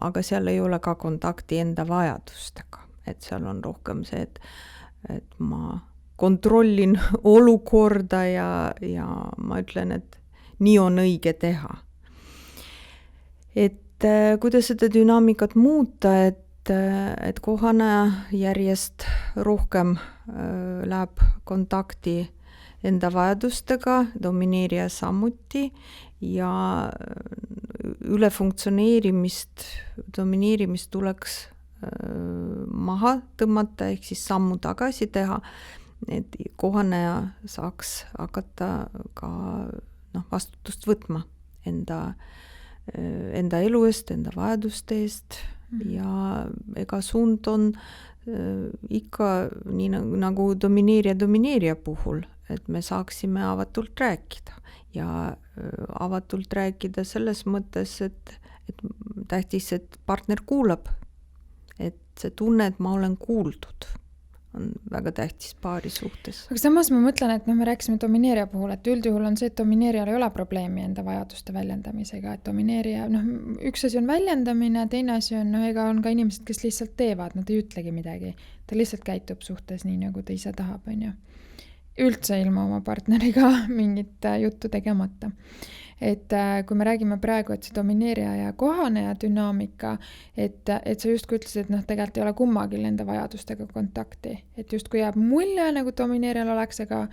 Aga seal ei ole ka kontakti enda vajadustega, et seal on rohkem see, et ma kontrollin olukorda ja ma ütlen, et nii on õige teha. Et kuidas seda dünaamikat muuta, et kohaneja järjest rohkem läheb kontakti enda vajadustega, domineerija samuti ja domineerimist tuleks maha tõmmata ehk siis sammu tagasi teha, et kohaneja saaks hakata ka vastutust võtma enda elu eest, enda vajaduste eest ja ega suund on ikka nii nagu domineerija puhul, et me saaksime avatult rääkida ja avatult rääkida selles mõttes, et tähtis, et partner kuulab, et see tunne, et ma olen kuuldud, on väga tähtis paari suhtes. Aga samas ma mõtlen, et me rääkisime domineerija puhul, et üldjuhul on see, et domineerijal ei ole probleemi enda vajaduste väljendamisega, et domineerija, üks asi on väljendamine, teine asi on, ega on ka inimesed, kes lihtsalt teevad, nad ei ütlegi midagi, ta lihtsalt käitub suhtes nii, nagu ta ise tahab, on ju. Üldse ilma oma partneriga mingit juttu tegemata. Et kui me räägime praegu, et see domineerija ja kohaneja dünaamika, et sa justkui ütlesid, et tegelikult ei ole kummagil enda vajadustega kontakti, et justkui jääb mulje, nagu domineerijal oleks, aga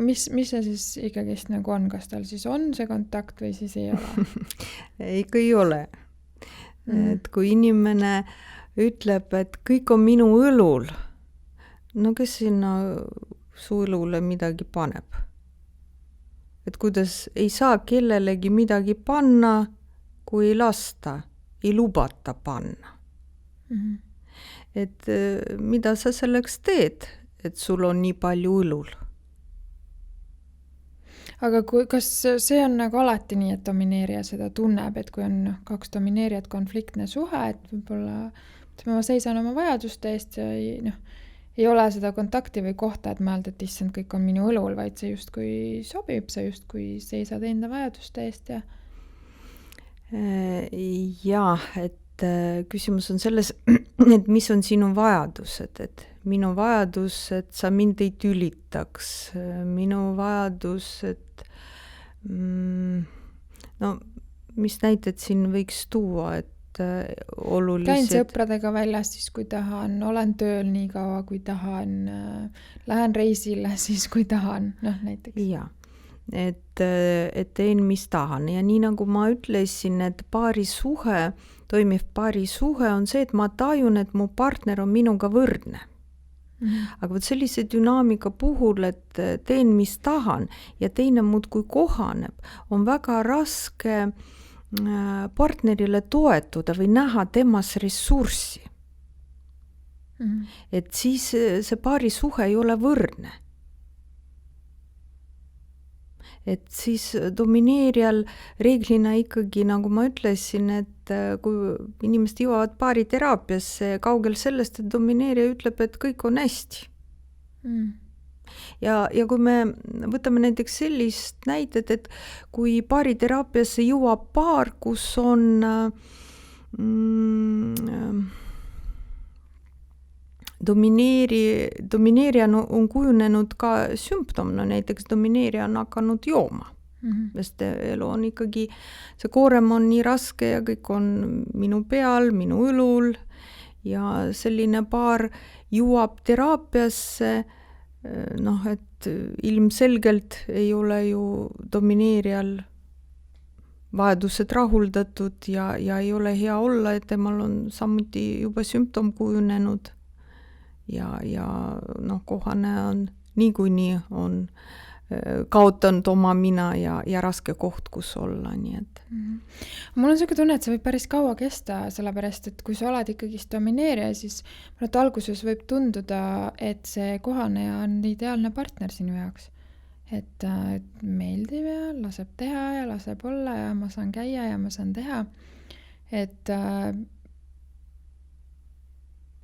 mis see siis ikkagist nagu on, kas tal siis on see kontakt või siis ei ole? Ikka ei ole. Et kui inimene ütleb, et kõik on minu õlul, no kes sinna su õlule midagi paneb? Et kuidas ei saa kellelegi midagi panna, kui ei lasta, ei lubata panna. Et mida sa selleks teed, et sul on nii palju õlul? Aga kas see on nagu alati nii, et domineerija seda tunneb, et kui on kaks domineerijat konfliktne suhe, et võib-olla ma seisan oma vajaduste eest ja ei ole seda kontakti või kohta, et mõelda, et issand, kõik on minu õlul, vaid see justkui sobib, sa justkui seisad enda vajaduste eest ja... Jaa, et küsimus on selles, et mis on sinu vajadused, et minu vajadus, et sa mind ei tülitaks, minu vajadus, et mis näited siin võiks tuua, et käin olulised. sõpradega väljas siis, kui tahan, olen tööl nii kaua, kui tahan, lähen reisile siis, kui tahan, noh näiteks. Jaa, et teen, mis tahan ja nii nagu ma ütlesin, et toimiv paarisuhe on see, et ma tajun, et mu partner on minuga võrdne. Aga võt sellise dünaamika puhul, et teen, mis tahan ja teine muudkui kohaneb, on väga raske partnerile toetuda või näha temas ressurssi. Et siis see paarisuhe ei ole võrdne. Et siis domineerijal reeglina ikkagi, nagu ma ütlesin, et kui inimesed jõuavad paariteraapiasse, kaugel sellest, et domineerija ütleb, et kõik on hästi. Ja kui me võtame näiteks sellist näidet, et kui paariteraapiasse jõuab paar, kus on domineerija on kujunenud ka sümptom, no näiteks domineerija on hakanud jooma. Sest elu on ikkagi, see koorem on nii raske ja kõik on minu peal, minu õlul ja selline paar jõuab teraapiasse, noh, et ilmselgelt ei ole ju domineerijal vajadused rahuldatud ja ei ole hea olla, et temal on samuti juba sümptom kujunenud ja noh, kohane on niikuinii on kaotanud oma mina ja raske koht, kus olla, nii et. Mul on selline tunne, et see võib päris kaua kesta, sellepärast, et kui sa oled ikkagi domineerija, siis alguses võib tunduda, et see kohaneja on ideaalne partner sinu jaoks. Et meeldib ja laseb teha ja laseb olla ja ma saan käia ja ma saan teha. Et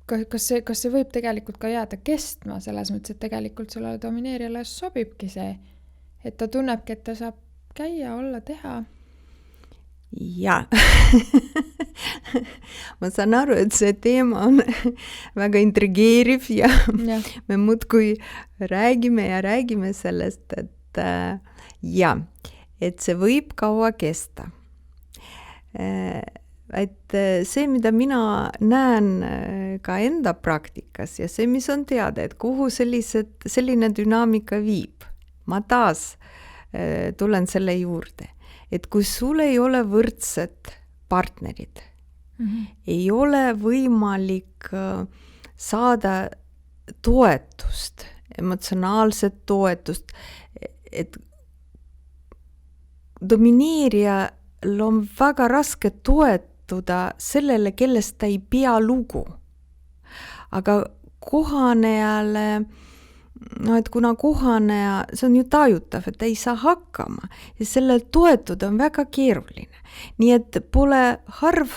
kas see võib tegelikult ka jääda kestma selles mõttes, et tegelikult sellele domineerijale sobibki see, et ta tunnebki, et ta saab käia, olla, teha? Jaa. Ma saan aru, et see teema on väga intrigeeriv ja me muudkui räägime sellest, et et see võib kaua kesta. Et see, mida mina näen ka enda praktikas ja see, mis on teada, et kuhu selline dünaamika viib, ma taas tulen selle juurde, et kui sul ei ole võrdsed partnerid, ei ole võimalik saada toetust, emotsionaalset toetust, et domineerijal on väga raske toetuda sellele, kellest ta ei pea lugu. Aga kohanejale, no et kuna kohaneja, see on ju tajutav, et ta ei saa hakkama ja sellel toetuda on väga keeruline. Nii et pole harv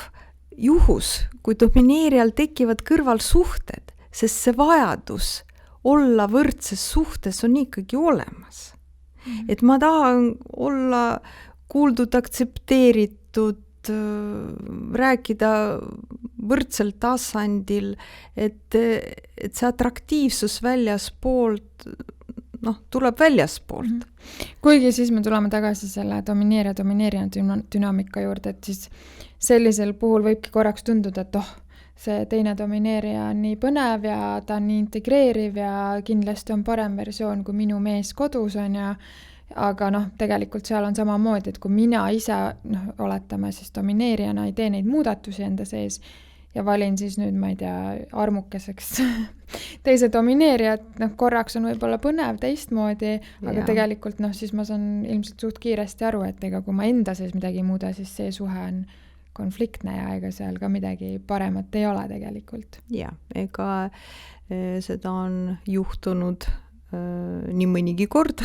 juhus, kui domineerijal tekivad kõrvalsuhted, sest see vajadus olla võrdses suhtes on ikkagi olemas. Et ma tahan olla kuuldud, aktsepteeritud, rääkida võrdsel tasandil, et see atraktiivsus väljaspoolt, noh, tuleb väljaspoolt. Kuigi siis me tuleme tagasi selle domineerija dünaamika juurde, et siis sellisel puhul võibki korraks tunduda, et see teine domineerija on nii põnev ja ta on nii integreeriv ja kindlasti on parem versioon kui minu mees kodus on ja aga tegelikult seal on samamoodi, et kui mina ise, oletame siis domineerijana ei tee neid muudatusi enda sees ja valin siis nüüd, ma ei tea, armukeseks teise domineerija, et korraks on võib-olla põnev teistmoodi, aga tegelikult siis ma saan ilmselt suht kiiresti aru, et ega kui ma enda sees midagi ei muuda, siis see suhe on konfliktne ja ega seal ka midagi paremat ei ole tegelikult. Ja, ega seda on juhtunud nii mõnigi kord,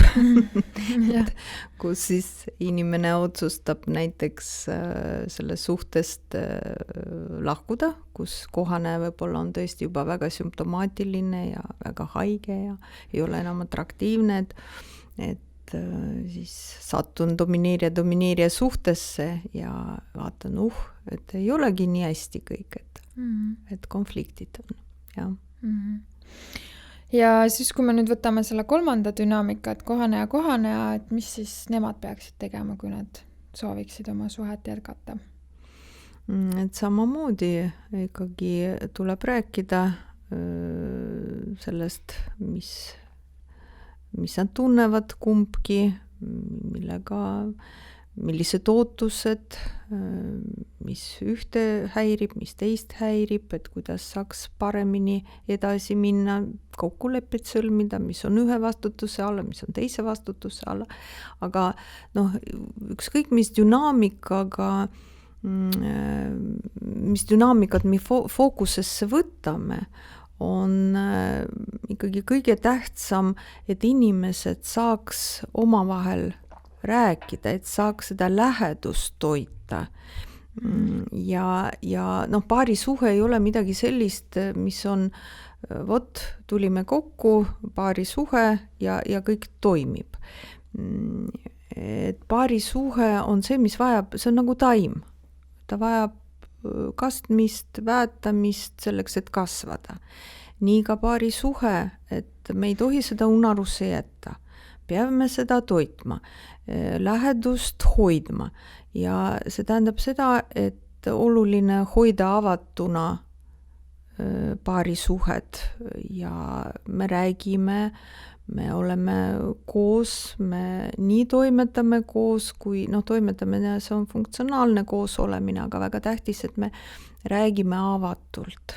kus siis inimene otsustab näiteks sellest suhtest lahkuda, kus kohane võib-olla on tõesti juba väga sümptomaatiline ja väga haige ja ei ole enam atraktiivne, et siis satun domineerija suhtesse ja vaatan, et ei olegi nii hästi kõik, et konfliktid on, jah. Ja siis, kui me nüüd võtame selle kolmanda dünaamika, et kohaneja, et mis siis nemad peaksid tegema, kui nad sooviksid oma suhet jätkata? et samamoodi ikkagi tuleb rääkida sellest, mis nad tunnevad kumbki, millised ootused, mis ühte häirib, mis teist häirib, et kuidas saaks paremini edasi minna, kokkuleppeid sõlmida, mis on ühe vastutuse alla, mis on teise vastutuse alla. Aga ükskõik mis dünaamikat me fookusesse võtame, on ikkagi kõige tähtsam, et inimesed saaks omavahel rääkida, et saaks seda lähedust toita. Ja paarisuhe ei ole midagi sellist, mis on, tulime kokku, paarisuhe ja kõik toimib. Et paarisuhe on see, mis vajab, see on nagu taim. Ta vajab kastmist, väetamist selleks, et kasvada. Nii ka paarisuhe, et me ei tohi seda unarusse jätta. Peame seda toitma, lähedust hoidma ja see tähendab seda, et oluline hoida avatuna paarisuhed ja me räägime, me oleme koos, me nii toimetame koos, kui toimetamine, see on funktsionaalne koos olemine, aga väga tähtis, et me räägime avatult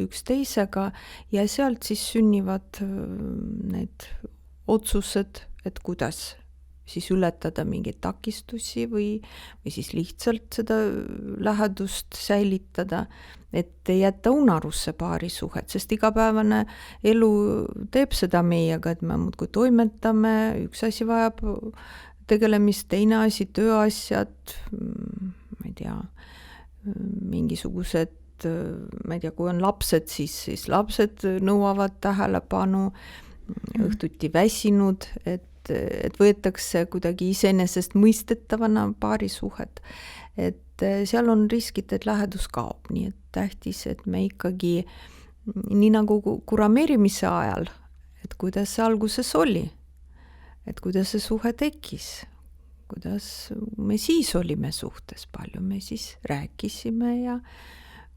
üksteisega ja sealt siis sünnivad need otsused, et kuidas siis ületada mingeid takistusi või siis lihtsalt seda lähedust säilitada, et ei jätta unarusse paarisuhet, sest igapäevane elu teeb seda meiega, et me muudkui toimetame, üks asi vajab tegelemist, teine asi, tööasjad, ma ei tea, mingisugused, ma ei tea, kui on lapsed, siis lapsed nõuavad tähelepanu, õhtuti väsinud, et võetakse kuidagi iseenesest mõistetavana paarisuhet. Et seal on riskid, et lähedus kaob, nii et tähtis, et me ikkagi, nii nagu kurameerimise ajal, et kuidas see alguses oli, et kuidas see suhe tekkis, kuidas me siis olime suhtes, palju me siis rääkisime ja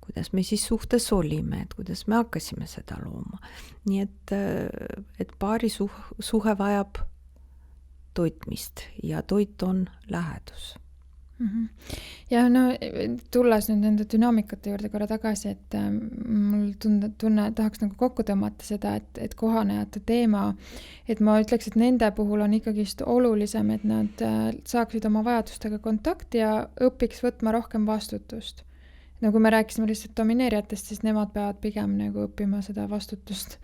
kuidas me siis suhtes olime, et kuidas me hakkasime seda looma. Nii et paarisuhe vajab toitmist ja toit on lähedus. Ja tulles nüüd nende dünaamikate juurde korra tagasi, et mul tunne tahaks nagu kokku tõmmata seda, et kohanejate teema, et ma ütleks, et nende puhul on ikkagist olulisem, et nad saaksid oma vajadustega kontakti ja õpiks võtma rohkem vastutust. Kui me rääkisime lihtsalt domineerijatest, siis nemad peavad pigem nagu õppima seda vastutust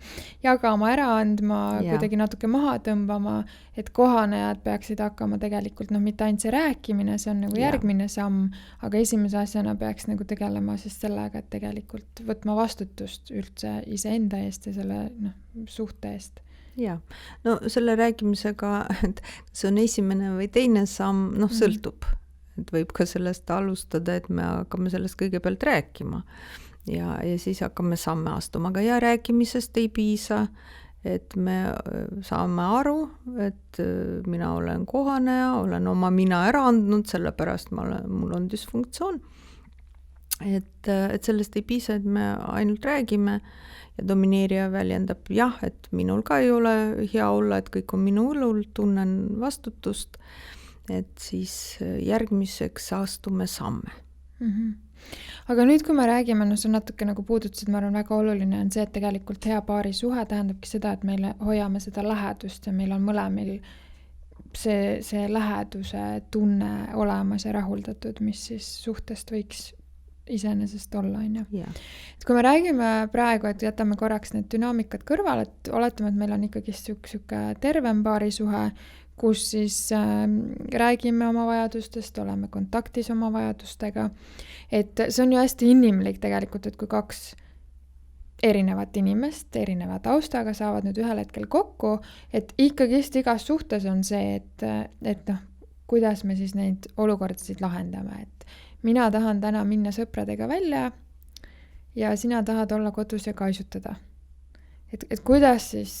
jagama, ära andma, kuidagi natuke maha tõmbama, et kohanejad peaksid hakkama tegelikult, mitte ainult see rääkimine, see on nagu järgmine samm, aga esimese asjana peaks nagu tegelema siis sellega, et tegelikult võtma vastutust üldse iseenda eest ja selle suhte eest. Ja, selle rääkimisega, et see on esimene või teine samm, sõltub. Et võib ka sellest alustada, et me hakkame sellest kõigepealt rääkima ja siis hakkame samme astuma, aga rääkimisest ei piisa, et me saame aru, et mina olen kohaneja, olen oma mina ära andnud, sellepärast mul on dysfunktsioon. Et sellest ei piisa, et me ainult räägime ja domineerija väljendab et minul ka ei ole hea olla, et kõik on minu õlul, tunnen vastutust. Et siis järgmiseks astume samme. Aga nüüd, kui me räägime, see natuke nagu puudutasid, ma arvan, väga oluline on see, et tegelikult hea paarisuhe tähendabki seda, et meil hoiame seda lähedust ja meil on mõlemil see läheduse tunne olemas ja rahuldatud, mis siis suhtest võiks iseenesest olla, on ju. Et kui me räägime praegu, et jätame korraks need dünaamikad kõrval, et oletame, et meil on ikkagi siuke tervem paarisuhe, kus siis räägime oma vajadustest, oleme kontaktis oma vajadustega. Et see on ju hästi inimlik tegelikult, et kui kaks erinevat inimest, erineva taustaga saavad nüüd ühel hetkel kokku, et ikkagist igas suhtes on see, et kuidas me siis neid olukordasid lahendame. Et mina tahan täna minna sõpradega välja ja sina tahad olla kodus ja kaisutada. Et kuidas siis,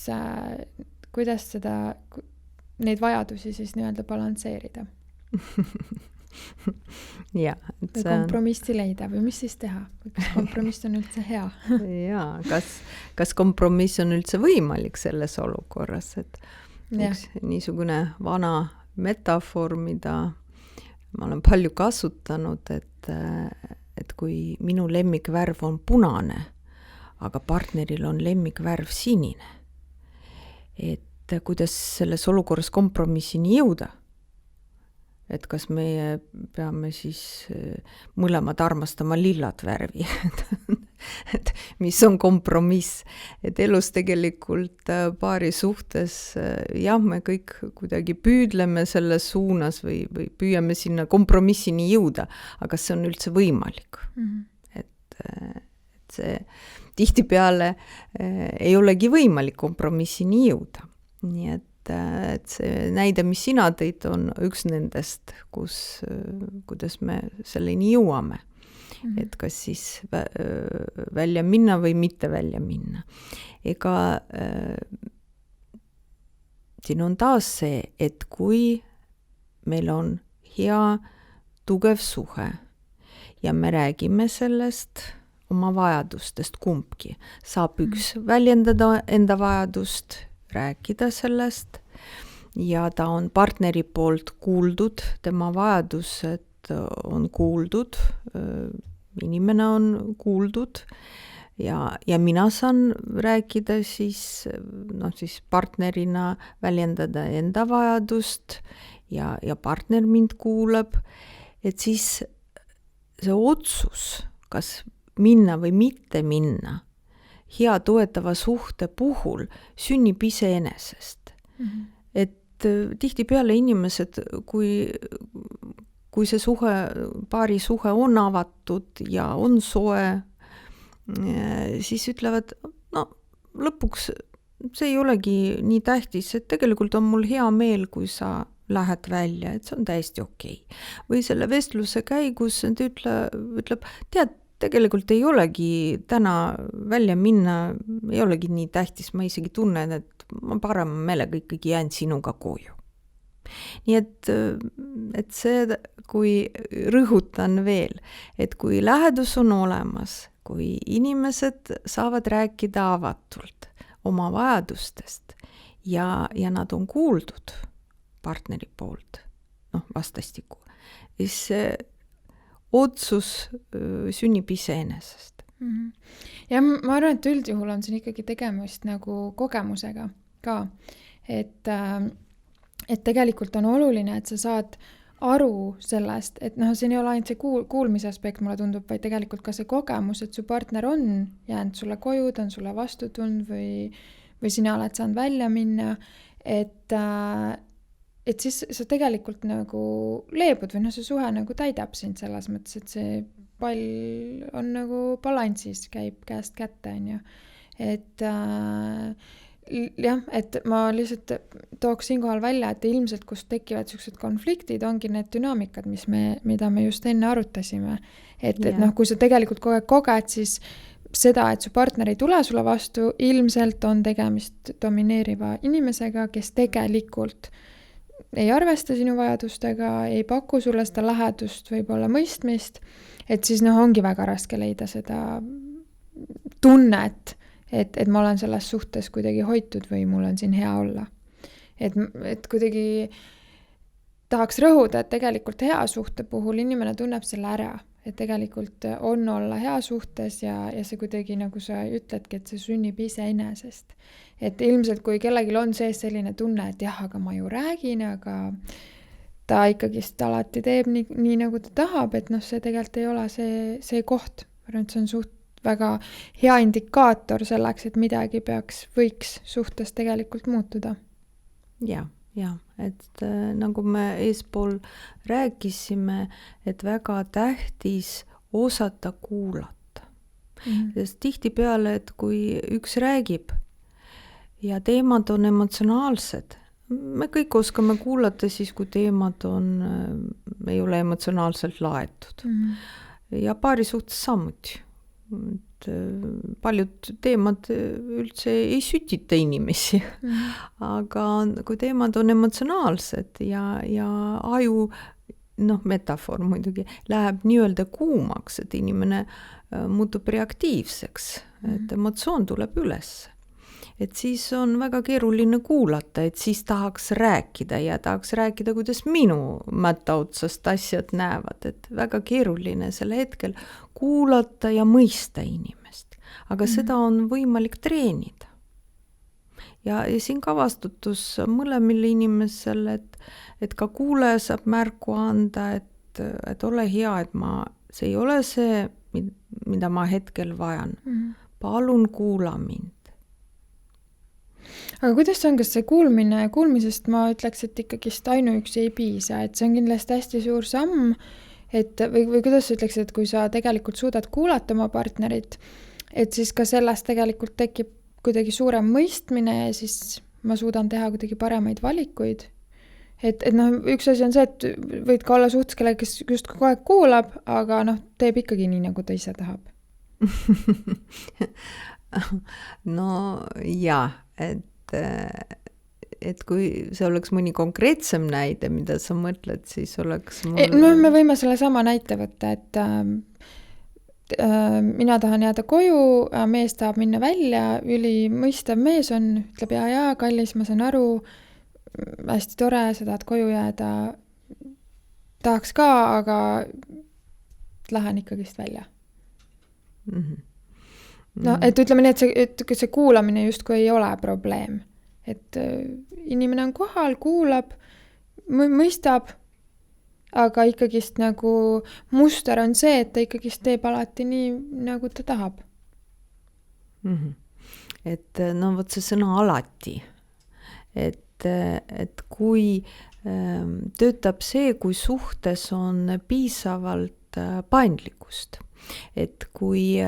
kuidas neid vajadusi siis nii-öelda balansseerida? ja, et või kompromissi leida või mis siis teha? Kas kompromiss on üldse hea? jaa, kas kompromiss on üldse võimalik selles olukorras, et üks niisugune vana metafoor, mida ma olen palju kasutanud, et kui minu lemmikvärv on punane, aga partneril on lemmikvärv sinine, et kuidas selles olukorras kompromissini jõuda. Et kas meie peame siis mõlemad armastama lillat värvi, et mis on kompromiss, et elus tegelikult paari suhtes, jah, me kõik kuidagi püüdleme selles suunas või püüame sinna kompromissini jõuda, aga see on üldse võimalik. Et see tihtipeale ei olegi võimalik kompromissini jõuda, nii et see näide, mis sina tõid, on üks nendest, kuidas me selleni jõuame. Et kas siis välja minna või mitte välja minna. Ega siin on taas see, et kui meil on hea, tugev suhe ja me räägime sellest oma vajadustest kumbki, saab üks väljendada enda vajadust, rääkida sellest ja ta on partneri poolt kuuldud, tema vajadused on kuuldud, inimene on kuuldud ja mina saan rääkida siis partnerina väljendada enda vajadust ja partner mind kuulab, et siis see otsus, kas minna või mitte minna, hea toetava suhte puhul sünnib iseenesest. Et tihtipeale inimesed, kui see suhe, paari suhe on avatud ja on soe, siis ütlevad, no lõpuks see ei olegi nii tähtis, et tegelikult on mul hea meel, kui sa lähed välja, et see on täiesti okei. Või selle vestluse käigus ütleb, tead, tegelikult ei olegi täna välja minna, ei olegi nii tähtis, ma isegi tunnen, et ma parema meelega ikkagi jään sinuga koju. Nii et see, kui rõhutan veel, et kui lähedus on olemas, kui inimesed saavad rääkida avatult oma vajadustest ja nad on kuuldud partneri poolt, vastastikku, siis otsus sünnib iseenesest. Ja ma arvan, et üldjuhul on siin ikkagi tegemist nagu kogemusega ka, et tegelikult on oluline, et sa saad aru sellest, et siin ei ole ainult see kuulmise aspekt, mulle tundub, vaid tegelikult ka see kogemus, et su partner on jäänud sulle koju, ta on sulle vastu tulnud või sina oled saanud välja minna, et siis sa tegelikult nagu leebud või see suhe nagu täidab sind selles mõttes, et see pall on nagu balansis, käib käest kätte, on ju. Et jah, et ma lihtsalt tooks siinkohal välja, et ilmselt kust tekivad sellised konfliktid, ongi need dünaamikad, mida me just enne arutasime. Et kui sa tegelikult kogu aeg koged, siis seda, et su partner ei tule sulle vastu, ilmselt on tegemist domineeriva inimesega, kes tegelikult ei arvesta sinu vajadustega, ei paku sulle seda lähedust, võib-olla mõistmist, et siis ongi väga raske leida seda tunnet, et ma olen selles suhtes kuidagi hoitud või mul on siin hea olla. Et kuidagi tahaks rõhuda, et tegelikult hea suhte puhul inimene tunneb selle ära, et tegelikult on olla hea suhtes ja see kuidagi, nagu sa ütledki, et see sünnib iseenesest. Et ilmselt, kui kellelgi on sees selline tunne, et jah, aga ma ju räägin, aga ta ikkagist alati teeb nii nagu ta tahab, et see tegelikult ei ole see koht. See on väga hea indikaator selleks, et midagi võiks suhtes tegelikult muutuda. Ja, et nagu me eespool rääkisime, et väga tähtis osata kuulata. Sest tihtipeale, et kui üks räägib ja teemad on emotsionaalsed, me kõik oskame kuulata siis, kui teemad ei ole emotsionaalselt laetud. Ja paari suhtes samuti. Paljud teemad üldse ei sütita inimesi, aga kui teemad on emotsionaalsed ja aju metafoor muidugi, läheb nii-öelda kuumaks, et inimene muutub reaktiivseks, et emotsioon tuleb üles. Et siis on väga keeruline kuulata, et siis tahaks rääkida ja tahaks rääkida, kuidas minu mätta otsast asjad näevad, et väga keeruline selle hetkel kuulata ja mõista inimest. Aga seda on võimalik treenida. Ja siin ka vastutus mõlemile inimesele, et ka kuulaja saab märku anda, et ole hea, et see ei ole see, mida ma hetkel vajan. Palun kuula mind. Aga kuidas on, kas see kuulmisest ma ütleks, et ikkagist ainuüksi ei piisa, et see on kindlasti hästi suur samm, või kuidas sa ütleks, et kui sa tegelikult suudad kuulata oma partnerit, et siis ka sellest tegelikult tekib kuidagi suurem mõistmine ja siis ma suudan teha kuidagi paremaid valikuid. Et üks asi on see, et võid ka olla suhtes, kes just kogu aeg kuulab, aga teeb ikkagi nii, nagu ta ise tahab. No jaa, et kui see oleks mõni konkreetsem näide, mida sa mõtled, siis oleks me võime selle sama näite võtta, et mina tahan jääda koju, mees tahab minna välja, mõistav mees on, ütleb jaa, kallis, ma saan aru, hästi tore, sa tahad koju jääda, tahaks ka, aga lähen ikkagist välja. Et ütleme nii, et see kuulamine justkui ei ole probleem. Et inimene on kohal, kuulab, mõistab, aga ikkagist nagu muster on see, et ta ikkagist teeb alati nii, nagu ta tahab. Et vot see sõna alati. Et kui töötab see, kui suhtes on piisavalt paindlikkust. Et kui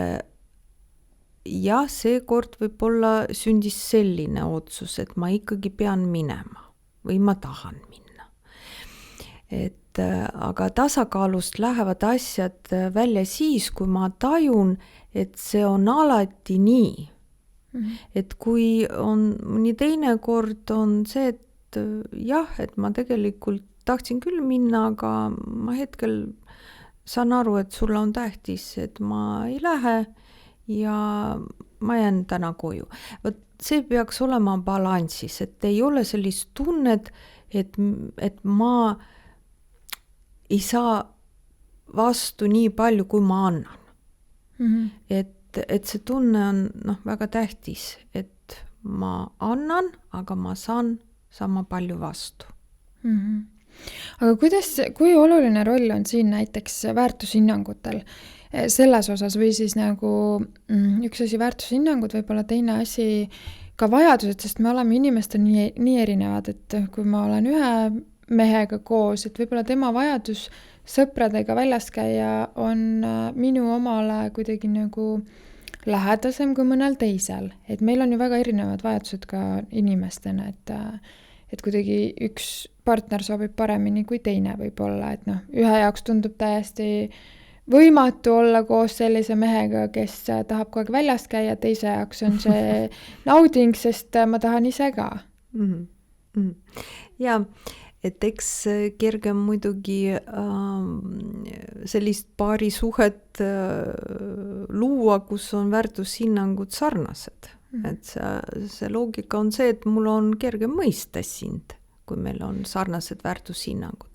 seekord võib-olla sündis selline otsus, et ma ikkagi pean minema või ma tahan minna. Aga tasakaalust lähevad asjad välja siis, kui ma tajun, et see on alati nii. Et kui on mõni teine kord on see, et et ma tegelikult tahtsin küll minna, aga ma hetkel saan aru, et sulle on tähtis, et ma ei lähe ja ma jään täna koju. Vot see peaks olema balansis, et ei ole sellist tunnet, et ma ei saa vastu nii palju, kui ma annan. Et see tunne on väga tähtis, et ma annan, aga ma saan sama palju vastu. Aga kui oluline roll on siin näiteks väärtushinnangutel selles osas või siis nagu üks asi väärtushinnangud, võib-olla teine asi ka vajadused, sest me oleme inimestel nii erinevad, et kui ma olen ühe mehega koos, et võib-olla tema vajadus sõpradega väljas käia on minu omale kuidagi nagu lähedasem kui mõnel teisel. Et meil on ju väga erinevad vajadused ka inimestena, et kuidagi üks partner sobib paremini kui teine võib-olla, et ühe jaoks tundub täiesti võimatu olla koos sellise mehega, kes tahab kogu aeg väljas käia, teise jaoks on see nauding, sest ma tahan ise ka. Ja, et eks kergem muidugi sellist paari suhet luua, kus on väärtushinnangud sarnased. Et see loogika on see, et mul on kergem mõista sind, kui meil on sarnased väärtushinnangud.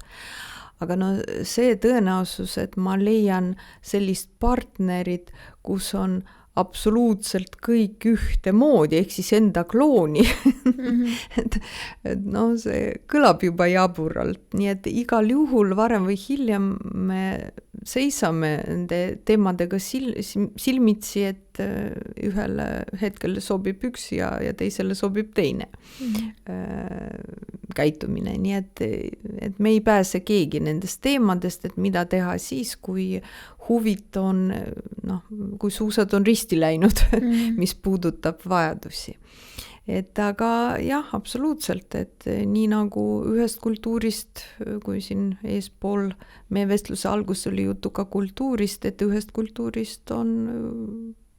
Aga see tõenäosus, et ma leian sellist partnerit, kus on absoluutselt kõik ühte moodi, ehk siis enda klooni. et see kõlab juba jaburalt, nii et igal juhul varem või hiljem me seisame nende teemadega silmitsi, et ühele hetkel sobib üks ja teisele sobib teine käitumine. Nii et me ei pääse keegi nendest teemadest, et mida teha siis, kui huvit on, kui suusad on risti läinud, mis puudutab vajadusi. Et aga jah, absoluutselt, et nii nagu ühest kultuurist, kui siin eespool meie vestluse algus oli jutu ka kultuurist, et ühest kultuurist on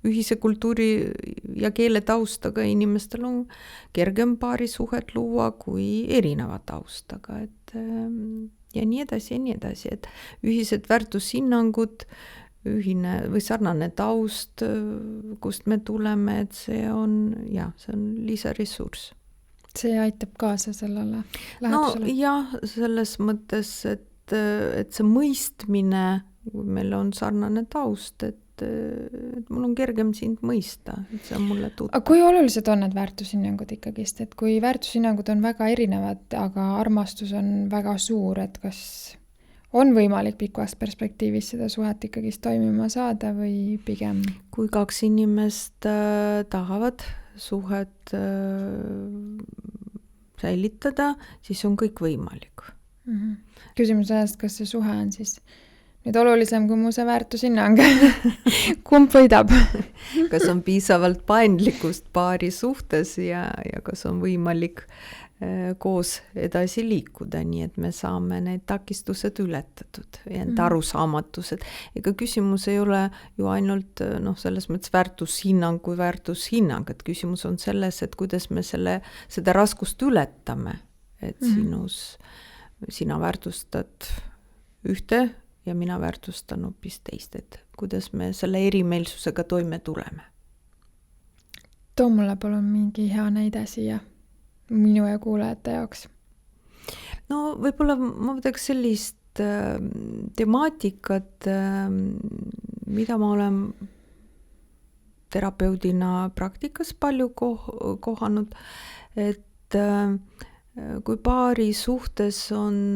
ühise kultuuri ja keele taustaga inimestel on kergem paari suhet luua kui erineva taustaga, et ja nii edasi, et ühised väärtushinnangud, ühine või sarnane taust, kust me tuleme, et see on lisaressurss. See aitab kaasa sellele No lähedusele? jah, selles mõttes, et see mõistmine, kui meil on sarnane taust, et mul on kergem sind mõista, et see on mulle tuttav. Aga kui olulised on need väärtushinnangud ikkagist, et kui väärtushinnangud on väga erinevad, aga armastus on väga suur, et kas on võimalik pikas perspektiivis seda suhet ikkagist toimima saada või pigem? Kui kaks inimest tahavad suhet säilitada, siis on kõik võimalik. Küsimus on, kas see suhe on siis nüüd olulisem kui mu see väärtushinnang? Kumb võidab? Kas on piisavalt paindlikkust paari suhtes ja kas on võimalik koos edasi liikuda, nii et me saame need takistused ületatud ja need arusaamatused. Ega küsimus ei ole ju ainult selles mõttes väärtushinnang kui väärtushinnang, et küsimus on selles, et kuidas me seda raskust ületame, et sina väärtustad ühte ja mina väärtustan hoopis teist, et kuidas me selle erimeelsusega toime tuleme. Too mulle palun mingi hea näide siia minu ja kuulajate jaoks. No võib-olla ma võtaks sellist temaatikat, mida ma olen terapeudina praktikas palju kohanud, et kui paari suhtes on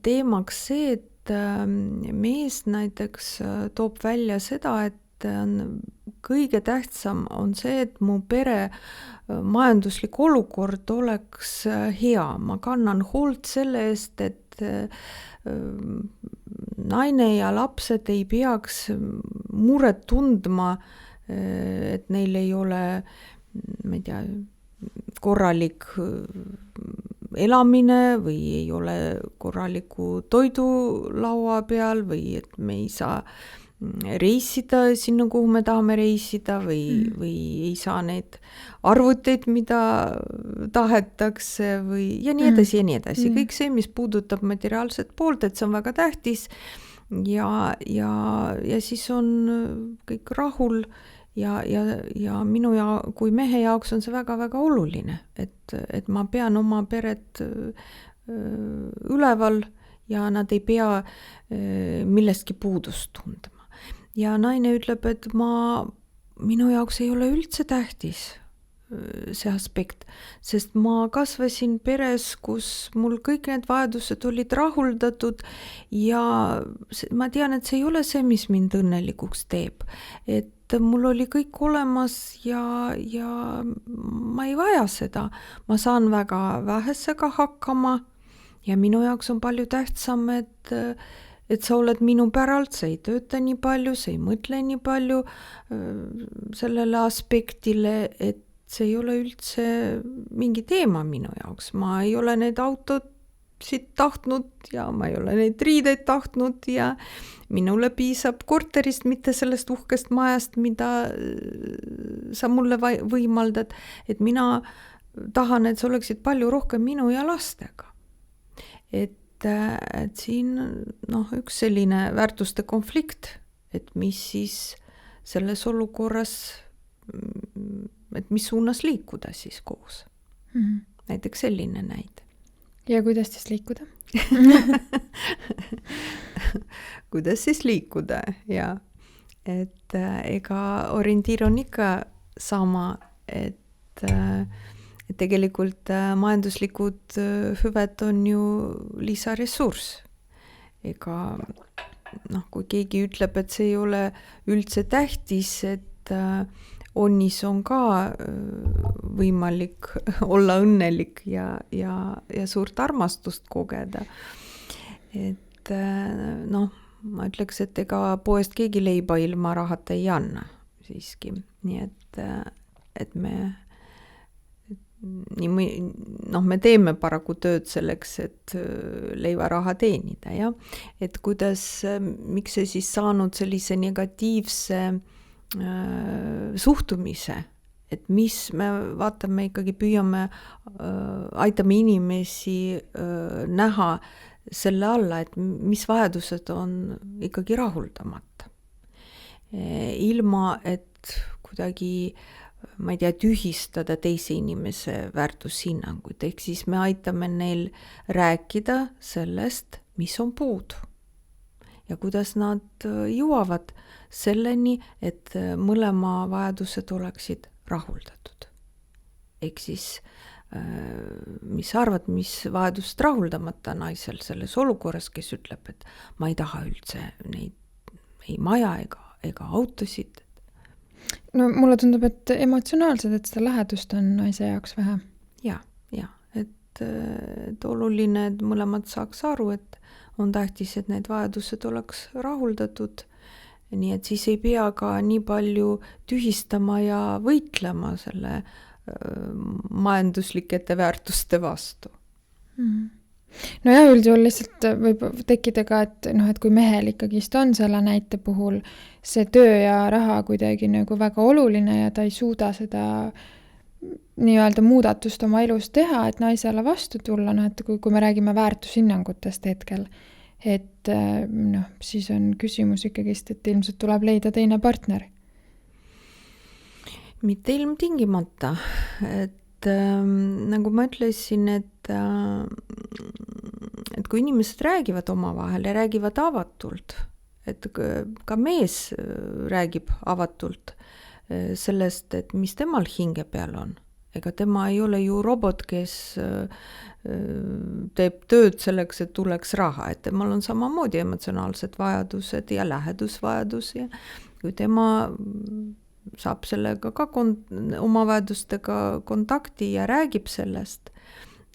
teemaks see, et mees näiteks toob välja seda, et kõige tähtsam on see, et mu pere majanduslik olukord oleks hea. Ma kannan hoolt selle eest, et naine ja lapsed ei peaks muret tundma, et neil ei ole, ma ei tea, korralik elamine või ei ole korraliku toidu laua peal või et me ei saa reisida sinna, kuhu me tahame reisida või ei saa neid arvuteid, mida tahetakse või ja nii edasi ja nii edasi. Kõik see, mis puudutab materiaalset poolt, et see on väga tähtis ja siis on kõik rahul ja minu kui mehe jaoks on see väga-väga oluline, et ma pean oma peret üleval ja nad ei pea millestki puudust tundma. Ja naine ütleb, et minu jaoks ei ole üldse tähtis see aspekt, sest ma kasvasin peres, kus mul kõik need vajadused olid rahuldatud ja ma tean, et see ei ole see, mis mind õnnelikuks teeb. Et mul oli kõik olemas ja ma ei vaja seda. Ma saan väga vähesega hakkama ja minu jaoks on palju tähtsam, et sa oled minu päralt, sa ei tööta nii palju, sa ei mõtle nii palju sellele aspektile, et see ei ole üldse mingi teema minu jaoks. Ma ei ole need autod siit tahtnud ja ma ei ole neid riideid tahtnud ja minule piisab korterist, mitte sellest uhkest majast, mida sa mulle võimaldad. Et mina tahan, et sa oleksid palju rohkem minu ja lastega. Et siin üks selline väärtuste konflikt, et mis siis selles olukorras, et mis suunas liikuda siis koos. Näiteks selline näide. Ja kuidas siis liikuda? Kuidas siis liikuda, ja. Et ega orientiir on ikka sama, et tegelikult majanduslikud hüved on ju lisaressurss. Ega kui keegi ütleb, et see ei ole üldse tähtis, et onnis on ka võimalik olla õnnelik ja suurt armastust kogeda. Et ma ütleks, et ega poest keegi leiba ilma rahata ei anna siiski. Nii et me teeme paraku tööd selleks, et leivaraha teenida, ja? Et miks see siis saanud sellise negatiivse suhtumise, et mis me vaatame ikkagi, püüame, aitame inimesi näha selle alla, et mis vajadused on ikkagi rahuldamata. Ilma, et kuidagi, ma ei tea, tühistada teise inimese väärtushinnanguid, ehk siis me aitame neil rääkida sellest, mis on puudu. Ja kuidas nad jõuavad selleni, et mõlema vajadused oleksid rahuldatud. Ehk siis, mis sa arvad, mis vajadust rahuldamata naisel selles olukorras, kes ütleb, et ma ei taha üldse neid ei maja ega autosid. No mulle tundub, et emotsionaalselt, et seda lähedust on naise jaoks vähe. Ja, et oluline, et mõlemad saaks aru, et on tähtis, et need vajadused oleks rahuldatud. Nii et siis ei pea ka nii palju tühistama ja võitlema selle majanduslikete väärtuste vastu. No ja üldjuhul lihtsalt võib tekkida ka, et kui mehel ikkagist on selle näite puhul see töö ja raha kuidagi nagu väga oluline ja ta ei suuda seda nii-öelda muudatust oma elus teha, et naisele vastu tulla, et kui me räägime väärtushinnangutest hetkel, et siis on küsimus ikkagist, et ilmselt tuleb leida teine partner. Mitte ilmtingimata, et nagu ma ütlesin, et kui inimesed räägivad omavahel ja räägivad avatult, et ka mees räägib avatult sellest, et mis temal hinge peal on. Ega tema ei ole ju robot, kes teeb tööd selleks, et tuleks raha, et temal on samamoodi emotsionaalsed vajadused ja lähedusvajadus ja kui tema saab sellega ka oma vajadustega kontakti ja räägib sellest,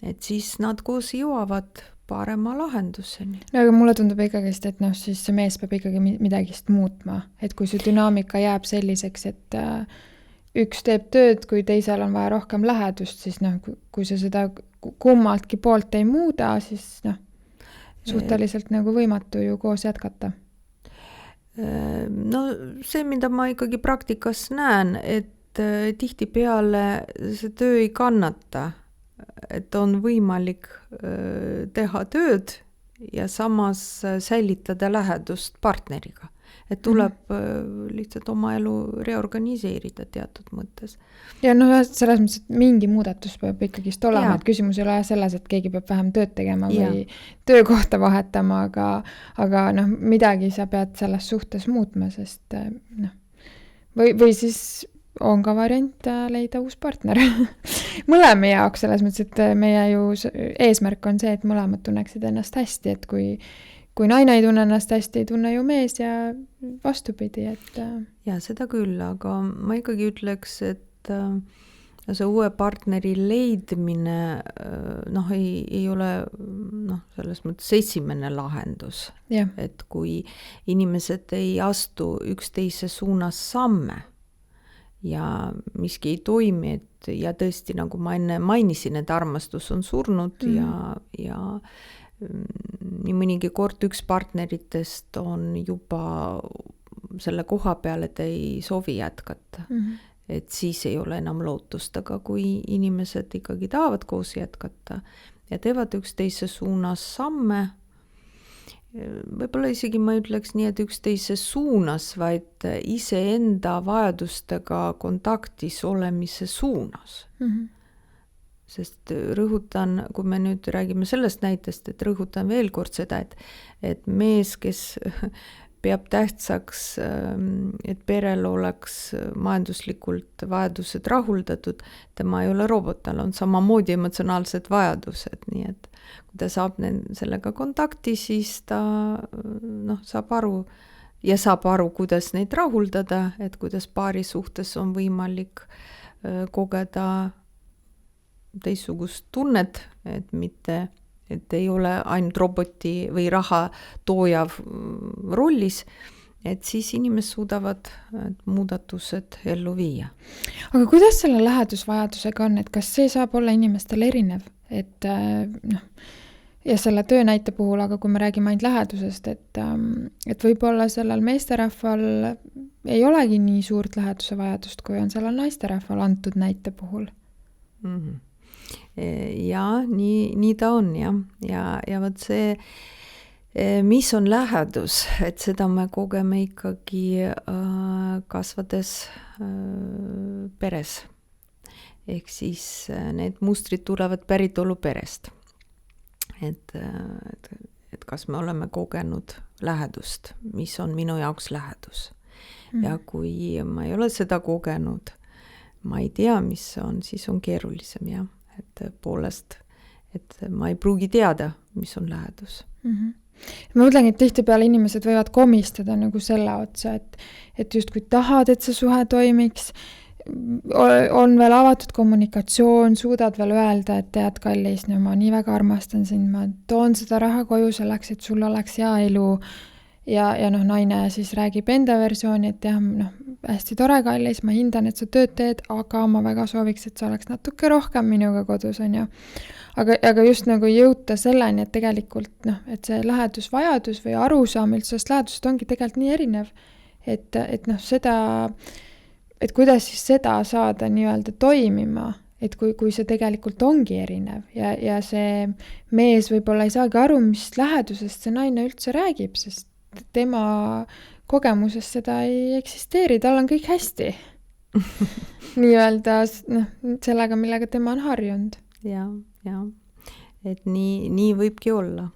et siis nad koos jõuavad parema lahenduseni. No aga mulle tundub ikkagist, et siis see mees peab ikkagi midagist muutma, et kui see dünaamika jääb selliseks, et üks teeb tööd, kui teisel on vaja rohkem lähedust, siis kui see seda kummaltki poolt ei muuda, siis suhteliselt nagu võimatu ju koos jätkata. No see, mida ma ikkagi praktikas näen, et tihtipeale see töö ei kannata, et on võimalik teha tööd ja samas säilitada lähedust partneriga. Et tuleb lihtsalt oma elu reorganiseerida teatud mõttes. Ja selles mõttes, et mingi muudatus peab ikkagist olema, et küsimus ei ole selles, et keegi peab vähem tööd tegema või töökohta vahetama, aga midagi sa pead selles suhtes muutma, sest või siis on ka variant leida uus partner. Mõlema jaoks selles mõttes, et meie ju eesmärk on see, et mõlemad tunneksid ennast hästi, et kui naine ei tunne ennast hästi, ei tunne ju mees ja vastupidi, et... Ja seda küll, aga ma ikkagi ütleks, et see uue partneri leidmine ei ole selles mõttes esimene lahendus. Ja. Et kui inimesed ei astu üksteise suunas samme ja miski ei toimi, ja tõesti, nagu ma enne mainisin, et armastus on surnud ja nii mõnigi kord üks partneritest on juba selle koha peal, et ei soovi jätkata. Et siis ei ole enam lootust, aga kui inimesed ikkagi tahavad koos jätkata ja teevad üksteise suunas samme, võib-olla isegi ma ütleks nii, et üksteise suunas, vaid iseenda vajadustega kontaktis olemise suunas. Sest rõhutan, kui me nüüd räägime sellest näitest, et rõhutan veel kord seda, et mees, kes peab tähtsaks, et perel oleks majanduslikult vajadused rahuldatud, tema ei ole robot, tal on samamoodi emotsionaalsed vajadused, nii et kui ta saab sellega kontakti, siis ta saab aru, kuidas neid rahuldada, et kuidas paari suhtes on võimalik kogeda teistsugust tunnet, et mitte, et ei ole ainult roboti või raha toojav rollis, et siis inimesed suudavad muudatused ellu viia. Aga kuidas selle lähedusvajadusega on, et kas see saab olla inimestel erinev, et ja selle töönäite puhul, aga kui me räägime ainult lähedusest, et võib-olla sellel meesterahval ei olegi nii suurt läheduse vajadust, kui on sellel naisterahval antud näite puhul? Ja nii ta on ja vot see, mis on lähedus, et seda me kogeme ikkagi kasvades peres. Ehk siis need mustrid tulevad päritolu perest. Et kas me oleme kogenud lähedust, mis on minu jaoks lähedus. Ja kui ma ei ole seda kogenud, ma ei tea, mis see on, siis on keerulisem jah. Et poolest, et ma ei pruugi teada, mis on lähedus. Ma mõtlengi, et tihtipeale inimesed võivad komistada nagu selle otsa, et just kui tahad, et see suhe toimiks, on veel avatud kommunikatsioon, suudad veel öelda, et tead, kallis, no ma nii väga armastan sind, ma toon seda raha koju selleks, et sul oleks hea elu. Ja naine siis räägib enda versiooni, et jah, hästi tore, kallis, ma hindan, et sa tööd teed, aga ma väga sooviks, et sa oleks natuke rohkem minuga kodus, on ju. Aga just nagu jõuta selleni, et tegelikult, et see lähedusvajadus või arusaam üldse sellest lähedusest ongi tegelikult nii erinev, et seda, et kuidas siis seda saada nii-öelda toimima, et kui see tegelikult ongi erinev ja see mees võib-olla ei saagi aru, mis lähedusest see naine üldse räägib, sest tema kogemuses seda ei eksisteeri, tal on kõik hästi. Nii-öelda sellega, millega tema on harjunud. Ja. Et nii võibki olla.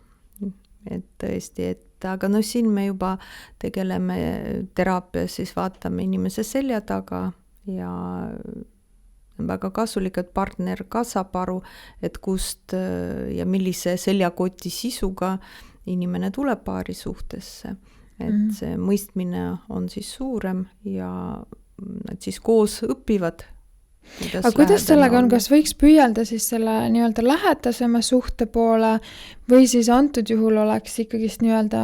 Et tõesti, aga siin me juba tegeleme teraapias, siis vaatame inimese selja taga ja väga kasulik, et partner ka saab aru, et kust ja millise seljakoti sisuga inimene tuleb paari suhtesse, et see mõistmine on siis suurem ja nad siis koos õpivad. Aga kuidas sellega on, kas võiks püüelda siis selle nii-öelda lähedasema suhte poole või siis antud juhul oleks ikkagist nii-öelda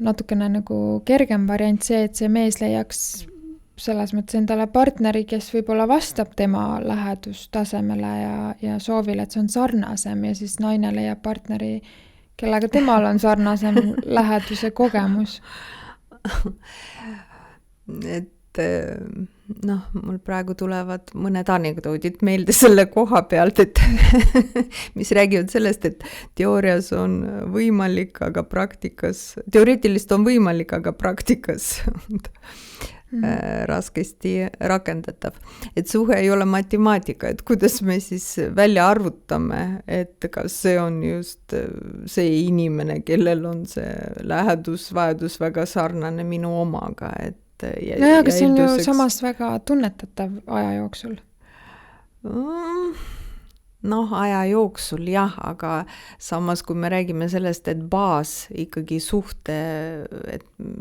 natukene nagu kergem variant see, et see mees leiaks selles mõttes endale partneri, kes võib-olla vastab tema lähedustasemele ja soovile, et see on sarnasem ja siis naine leiab partneri, kellega temal on sarnasem läheduse kogemus. Et mul praegu tulevad mõned anekdoodid meelde selle koha pealt, et mis räägivad sellest, et teoorias on võimalik, aga praktikas, teoreetiliselt on võimalik, aga praktikas raskesti rakendatav. Et suhe ei ole matemaatika, et kuidas me siis välja arvutame, et kas see on just see inimene, kellel on see lähedusvajadus väga sarnane minu omaga, aga see on ju samas väga tunnetatav aja jooksul. Aja jooksul jah, aga samas kui me räägime sellest, et baas ikkagi suhte,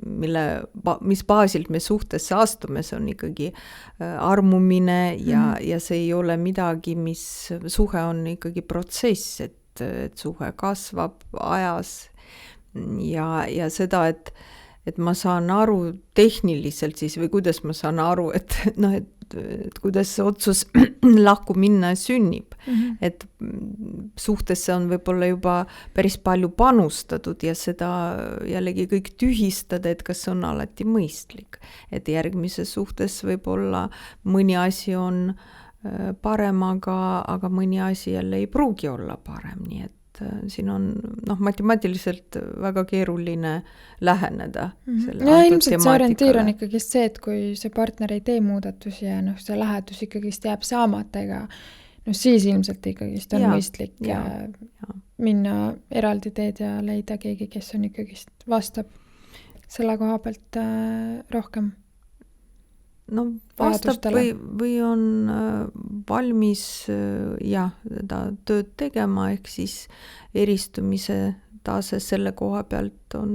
mis baasilt me suhtesse astume, see on ikkagi armumine ja see ei ole midagi, mis suhe on ikkagi protsess, et suhe kasvab ajas ja seda, et ma saan aru tehniliselt siis või kuidas ma saan aru, et kuidas see otsus lahku minna sünnib. Et suhtesse on võib-olla juba päris palju panustatud ja seda jällegi kõik tühistada, et kas see on alati mõistlik. Et järgmises suhtes võib-olla mõni asi on parem, aga mõni asi jälle ei pruugi olla parem, nii et siin on matemaatiliselt väga keeruline läheneda. Ja ilmselt see orientiir on ikkagi see, et kui see partner ei tee muudatusi ja see lähedus ikkagi jääb saamata, siis ilmselt ikkagi on mõistlik minna eraldi teed ja leida keegi, kes on ikkagi vastab selle koha pealt rohkem. Vastab või on valmis seda tööd tegema, ehk siis eristumise tase selle koha pealt on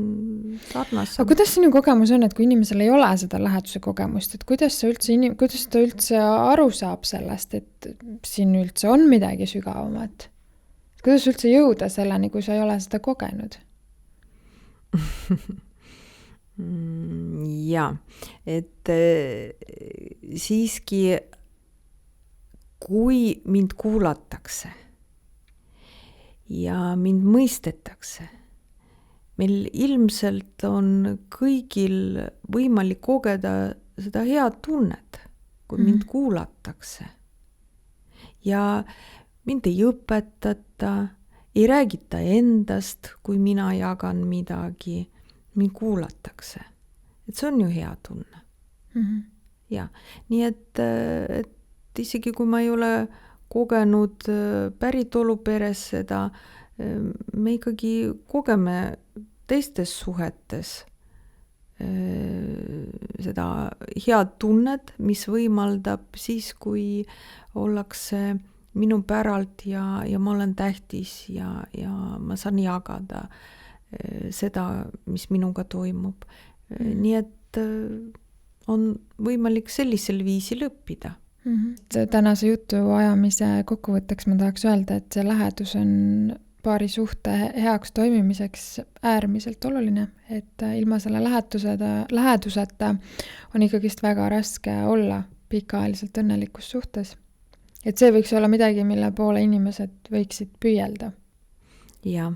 sarnasem. Aga kuidas sinu kogemus on, et kui inimesel ei ole seda läheduse kogemust, et kuidas ta üldse aru saab sellest, et siin üldse on midagi sügavamat? Kuidas üldse jõuda selleni, kui sa ei ole seda kogenud? Ja, et siiski kui mind kuulatakse ja mind mõistetakse, meil ilmselt on kõigil võimalik kogeda seda head tunnet, kui mind kuulatakse. ja mind ei õpetata, ei räägita endast, kui mina jagan midagi, mind kuulatakse. Et see on ju hea tunne. Ja, nii et isegi kui ma ei ole kogenud päritolu peres seda, me ikkagi kogeme teistes suhetes seda head tunnet, mis võimaldab siis, kui ollakse minu päralt ja ma olen tähtis ja ma saan jagada seda, mis minuga toimub. Nii et on võimalik sellisel viisil õppida. Tänase jutu ajamise kokkuvõtteks ma tahaks öelda, et see lähedus on paari suhte heaks toimimiseks äärmiselt oluline, et ilma selle läheduseta on ikkagist väga raske olla pikaajaliselt õnnelikus suhtes. Et see võiks olla midagi, mille poole inimesed võiksid püüelda. Ja,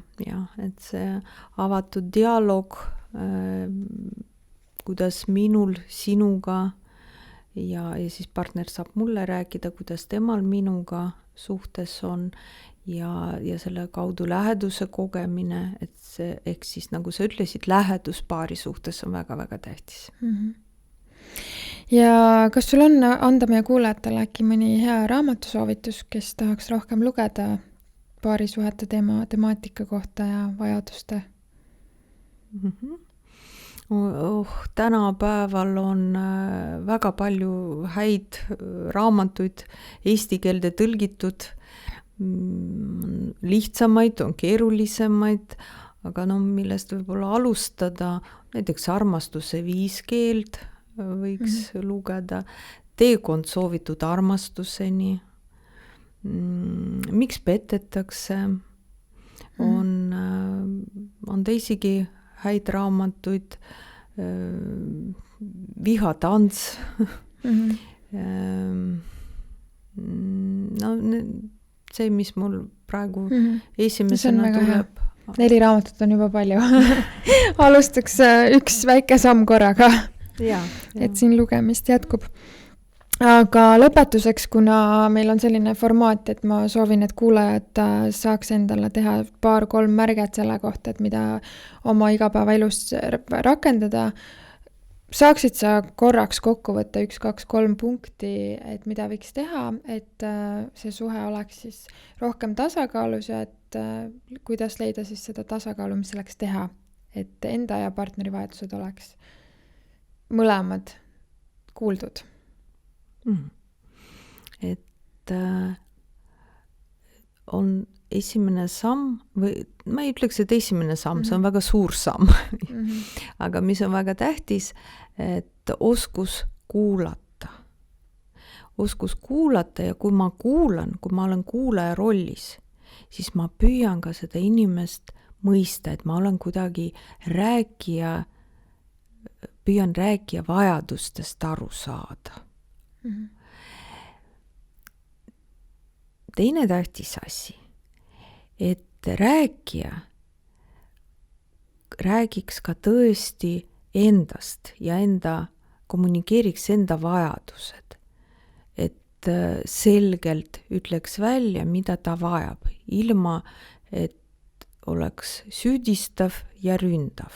et see avatud dialoog, kuidas minul sinuga ja siis partner saab mulle rääkida, kuidas temal minuga suhtes on ja selle kaudu läheduse kogemine, et see, ehk siis nagu sa ütlesid, lähedus paari suhtes on väga-väga tähtis. Ja kas sul on anda meie kuulajatele äkki mõni hea raamatusoovitus, kes tahaks rohkem lugeda paari suhete temaatika kohta ja vajaduste? Tänapäeval on väga palju häid raamatuid eesti keelde tõlgitud, lihtsamaid, on keerulisemaid, aga millest võib-olla alustada, näiteks Armastuse 5 keeld võiks lugeda, Teekond soovitud armastuseni, Miks petetakse, on teisigi häid raamatuid, Vihatants, see, mis mul praegu esimesena tuleb. 4 raamatut on juba palju. Alustaks üks väike samm korraga, et siin lugemist jätkub. Aga lõpetuseks, kuna meil on selline formaat, et ma soovin, et kuulajad saaks endale teha 2-3 märget selle kohta, et mida oma igapäevaelus rakendada, saaksid sa korraks kokku võtta 1, 2, 3 punkti, et mida võiks teha, et see suhe oleks siis rohkem tasakaalus ja et kuidas leida siis seda tasakaalu, mis selleks teha, et enda ja partneri vajadused oleks mõlemad kuuldud. Et on esimene samm, või ma ei ütleks, et esimene samm, see on väga suur samm, aga mis on väga tähtis, et oskus kuulata. Oskus kuulata ja kui ma kuulan, kui ma olen kuulaja rollis, siis ma püüan ka seda inimest mõista, et ma olen kuidagi püüan rääkija vajadustest aru saada. Teine tähtis asi, et rääkija räägiks ka tõesti endast ja kommunikeeriks enda vajadused, et selgelt ütleks välja, mida ta vajab, ilma et oleks süüdistav ja ründav.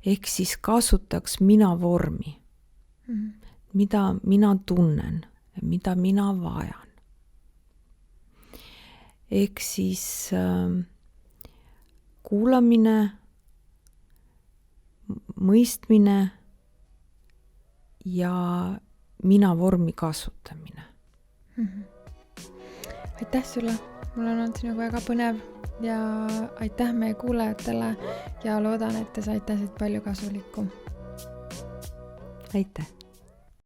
Ehk siis kasutaks mina vormi, mida mina tunnen, mida mina vajan. Ehk siis kuulamine, mõistmine ja mina vormi kasutamine. Aitäh sulle, mul on olnud sinuga väga põnev ja aitäh meie kuulajatele ja loodan, et te saite siit palju kasulikku. Aitäh!